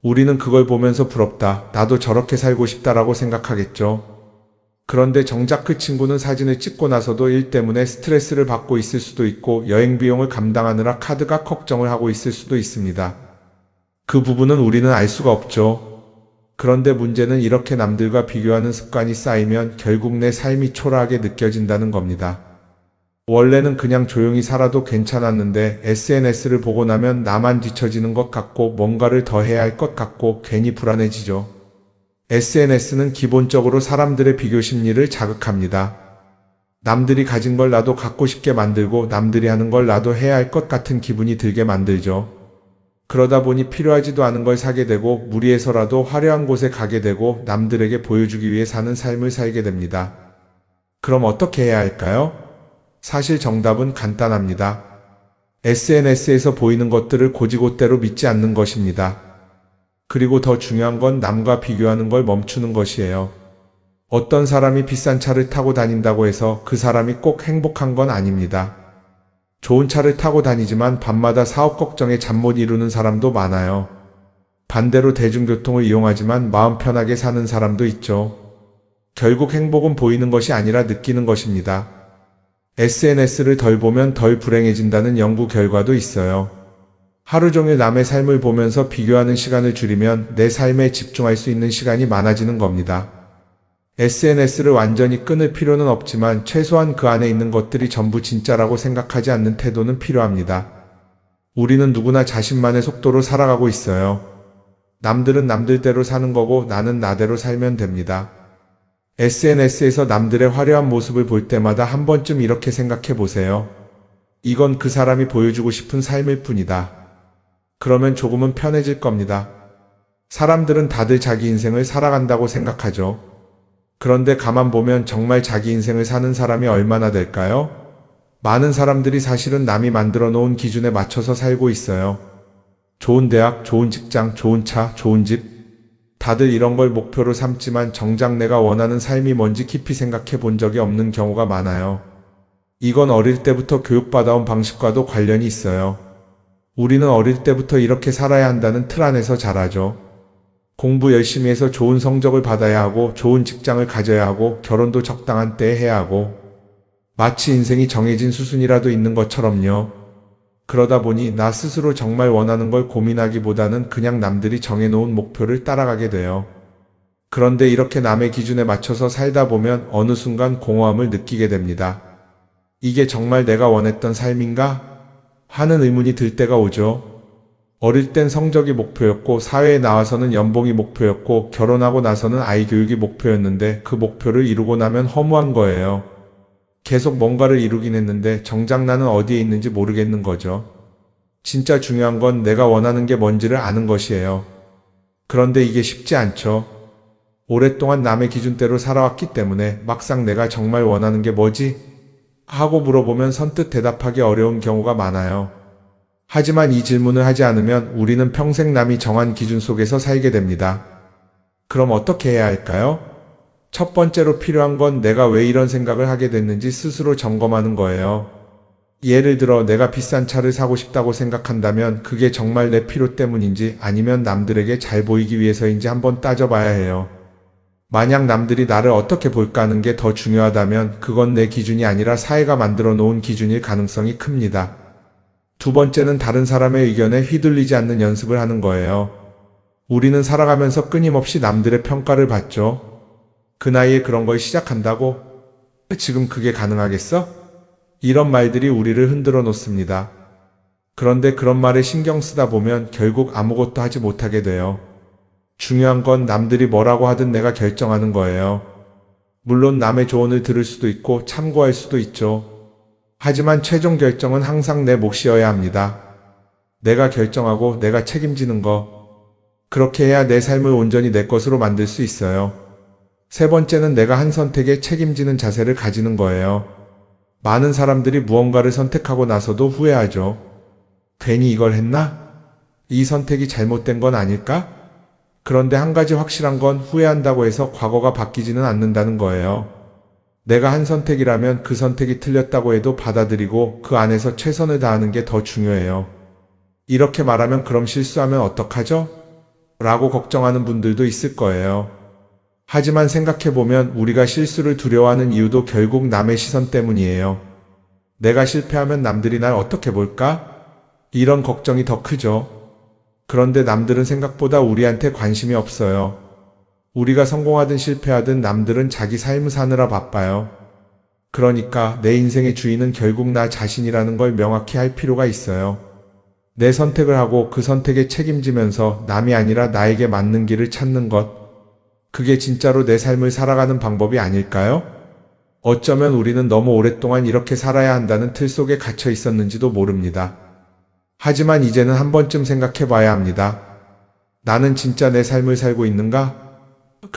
우리는 그걸 보면서 부럽다, 나도 저렇게 살고 싶다라고 생각하겠죠. 그런데 정작 그 친구는 사진을 찍고 나서도 일 때문에 스트레스를 받고 있을 수도 있고 여행 비용을 감당하느라 카드가 걱정을 하고 있을 수도 있습니다. 그 부분은 우리는 알 수가 없죠. 그런데 문제는 이렇게 남들과 비교하는 습관이 쌓이면 결국 내 삶이 초라하게 느껴진다는 겁니다. 원래는 그냥 조용히 살아도 괜찮았는데 SNS를 보고 나면 나만 뒤처지는 것 같고 뭔가를 더 해야 할 것 같고 괜히 불안해지죠. SNS는 기본적으로 사람들의 비교 심리를 자극합니다. 남들이 가진 걸 나도 갖고 싶게 만들고 남들이 하는 걸 나도 해야 할 것 같은 기분이 들게 만들죠. 그러다 보니 필요하지도 않은 걸 사게 되고 무리해서라도 화려한 곳에 가게 되고 남들에게 보여주기 위해 사는 삶을 살게 됩니다. 그럼 어떻게 해야 할까요? 사실 정답은 간단합니다. SNS에서 보이는 것들을 곧이곧대로 믿지 않는 것입니다. 그리고 더 중요한 건 남과 비교하는 걸 멈추는 것이에요. 어떤 사람이 비싼 차를 타고 다닌다고 해서 그 사람이 꼭 행복한 건 아닙니다. 좋은 차를 타고 다니지만 밤마다 사업 걱정에 잠 못 이루는 사람도 많아요. 반대로 대중교통을 이용하지만 마음 편하게 사는 사람도 있죠. 결국 행복은 보이는 것이 아니라 느끼는 것입니다. SNS를 덜 보면 덜 불행해진다는 연구 결과도 있어요. 하루 종일 남의 삶을 보면서 비교하는 시간을 줄이면 내 삶에 집중할 수 있는 시간이 많아지는 겁니다. SNS를 완전히 끊을 필요는 없지만 최소한 그 안에 있는 것들이 전부 진짜라고 생각하지 않는 태도는 필요합니다. 우리는 누구나 자신만의 속도로 살아가고 있어요. 남들은 남들대로 사는 거고 나는 나대로 살면 됩니다. SNS에서 남들의 화려한 모습을 볼 때마다 한 번쯤 이렇게 생각해 보세요. 이건 그 사람이 보여주고 싶은 삶일 뿐이다. 그러면 조금은 편해질 겁니다. 사람들은 다들 자기 인생을 살아간다고 생각하죠. 그런데 가만 보면 정말 자기 인생을 사는 사람이 얼마나 될까요? 많은 사람들이 사실은 남이 만들어 놓은 기준에 맞춰서 살고 있어요. 좋은 대학, 좋은 직장, 좋은 차, 좋은 집. 다들 이런 걸 목표로 삼지만 정작 내가 원하는 삶이 뭔지 깊이 생각해 본 적이 없는 경우가 많아요. 이건 어릴 때부터 교육받아온 방식과도 관련이 있어요. 우리는 어릴 때부터 이렇게 살아야 한다는 틀 안에서 자라죠. 공부 열심히 해서 좋은 성적을 받아야 하고, 좋은 직장을 가져야 하고, 결혼도 적당한 때에 해야 하고, 마치 인생이 정해진 수순이라도 있는 것처럼요. 그러다 보니 나 스스로 정말 원하는 걸 고민하기보다는 그냥 남들이 정해놓은 목표를 따라가게 돼요. 그런데 이렇게 남의 기준에 맞춰서 살다 보면 어느 순간 공허함을 느끼게 됩니다. 이게 정말 내가 원했던 삶인가? 하는 의문이 들 때가 오죠. 어릴 땐 성적이 목표였고, 사회에 나와서는 연봉이 목표였고, 결혼하고 나서는 아이 교육이 목표였는데 그 목표를 이루고 나면 허무한 거예요. 계속 뭔가를 이루긴 했는데 정작 나는 어디에 있는지 모르겠는 거죠. 진짜 중요한 건 내가 원하는 게 뭔지를 아는 것이에요. 그런데 이게 쉽지 않죠. 오랫동안 남의 기준대로 살아왔기 때문에 막상 내가 정말 원하는 게 뭐지? 하고 물어보면 선뜻 대답하기 어려운 경우가 많아요. 하지만 이 질문을 하지 않으면 우리는 평생 남이 정한 기준 속에서 살게 됩니다. 그럼 어떻게 해야 할까요? 첫 번째로 필요한 건 내가 왜 이런 생각을 하게 됐는지 스스로 점검하는 거예요. 예를 들어 내가 비싼 차를 사고 싶다고 생각한다면 그게 정말 내 필요 때문인지 아니면 남들에게 잘 보이기 위해서인지 한번 따져봐야 해요. 만약 남들이 나를 어떻게 볼까 하는 게 더 중요하다면 그건 내 기준이 아니라 사회가 만들어 놓은 기준일 가능성이 큽니다. 두 번째는 다른 사람의 의견에 휘둘리지 않는 연습을 하는 거예요. 우리는 살아가면서 끊임없이 남들의 평가를 받죠. 그 나이에 그런 걸 시작한다고? 지금 그게 가능하겠어? 이런 말들이 우리를 흔들어 놓습니다. 그런데 그런 말에 신경 쓰다 보면 결국 아무것도 하지 못하게 돼요. 중요한 건 남들이 뭐라고 하든 내가 결정하는 거예요. 물론 남의 조언을 들을 수도 있고 참고할 수도 있죠. 하지만 최종 결정은 항상 내 몫이어야 합니다. 내가 결정하고 내가 책임지는 거. 그렇게 해야 내 삶을 온전히 내 것으로 만들 수 있어요. 세 번째는 내가 한 선택에 책임지는 자세를 가지는 거예요. 많은 사람들이 무언가를 선택하고 나서도 후회하죠. 괜히 이걸 했나? 이 선택이 잘못된 건 아닐까? 그런데 한 가지 확실한 건 후회한다고 해서 과거가 바뀌지는 않는다는 거예요. 내가 한 선택이라면 그 선택이 틀렸다고 해도 받아들이고 그 안에서 최선을 다하는 게 더 중요해요. 이렇게 말하면 그럼 실수하면 어떡하죠? 라고 걱정하는 분들도 있을 거예요. 하지만 생각해보면 우리가 실수를 두려워하는 이유도 결국 남의 시선 때문이에요. 내가 실패하면 남들이 날 어떻게 볼까? 이런 걱정이 더 크죠. 그런데 남들은 생각보다 우리한테 관심이 없어요. 우리가 성공하든 실패하든 남들은 자기 삶을 사느라 바빠요. 그러니까 내 인생의 주인은 결국 나 자신이라는 걸 명확히 할 필요가 있어요. 내 선택을 하고 그 선택에 책임지면서 남이 아니라 나에게 맞는 길을 찾는 것. 그게 진짜로 내 삶을 살아가는 방법이 아닐까요? 어쩌면 우리는 너무 오랫동안 이렇게 살아야 한다는 틀 속에 갇혀 있었는지도 모릅니다. 하지만 이제는 한 번쯤 생각해 봐야 합니다. 나는 진짜 내 삶을 살고 있는가?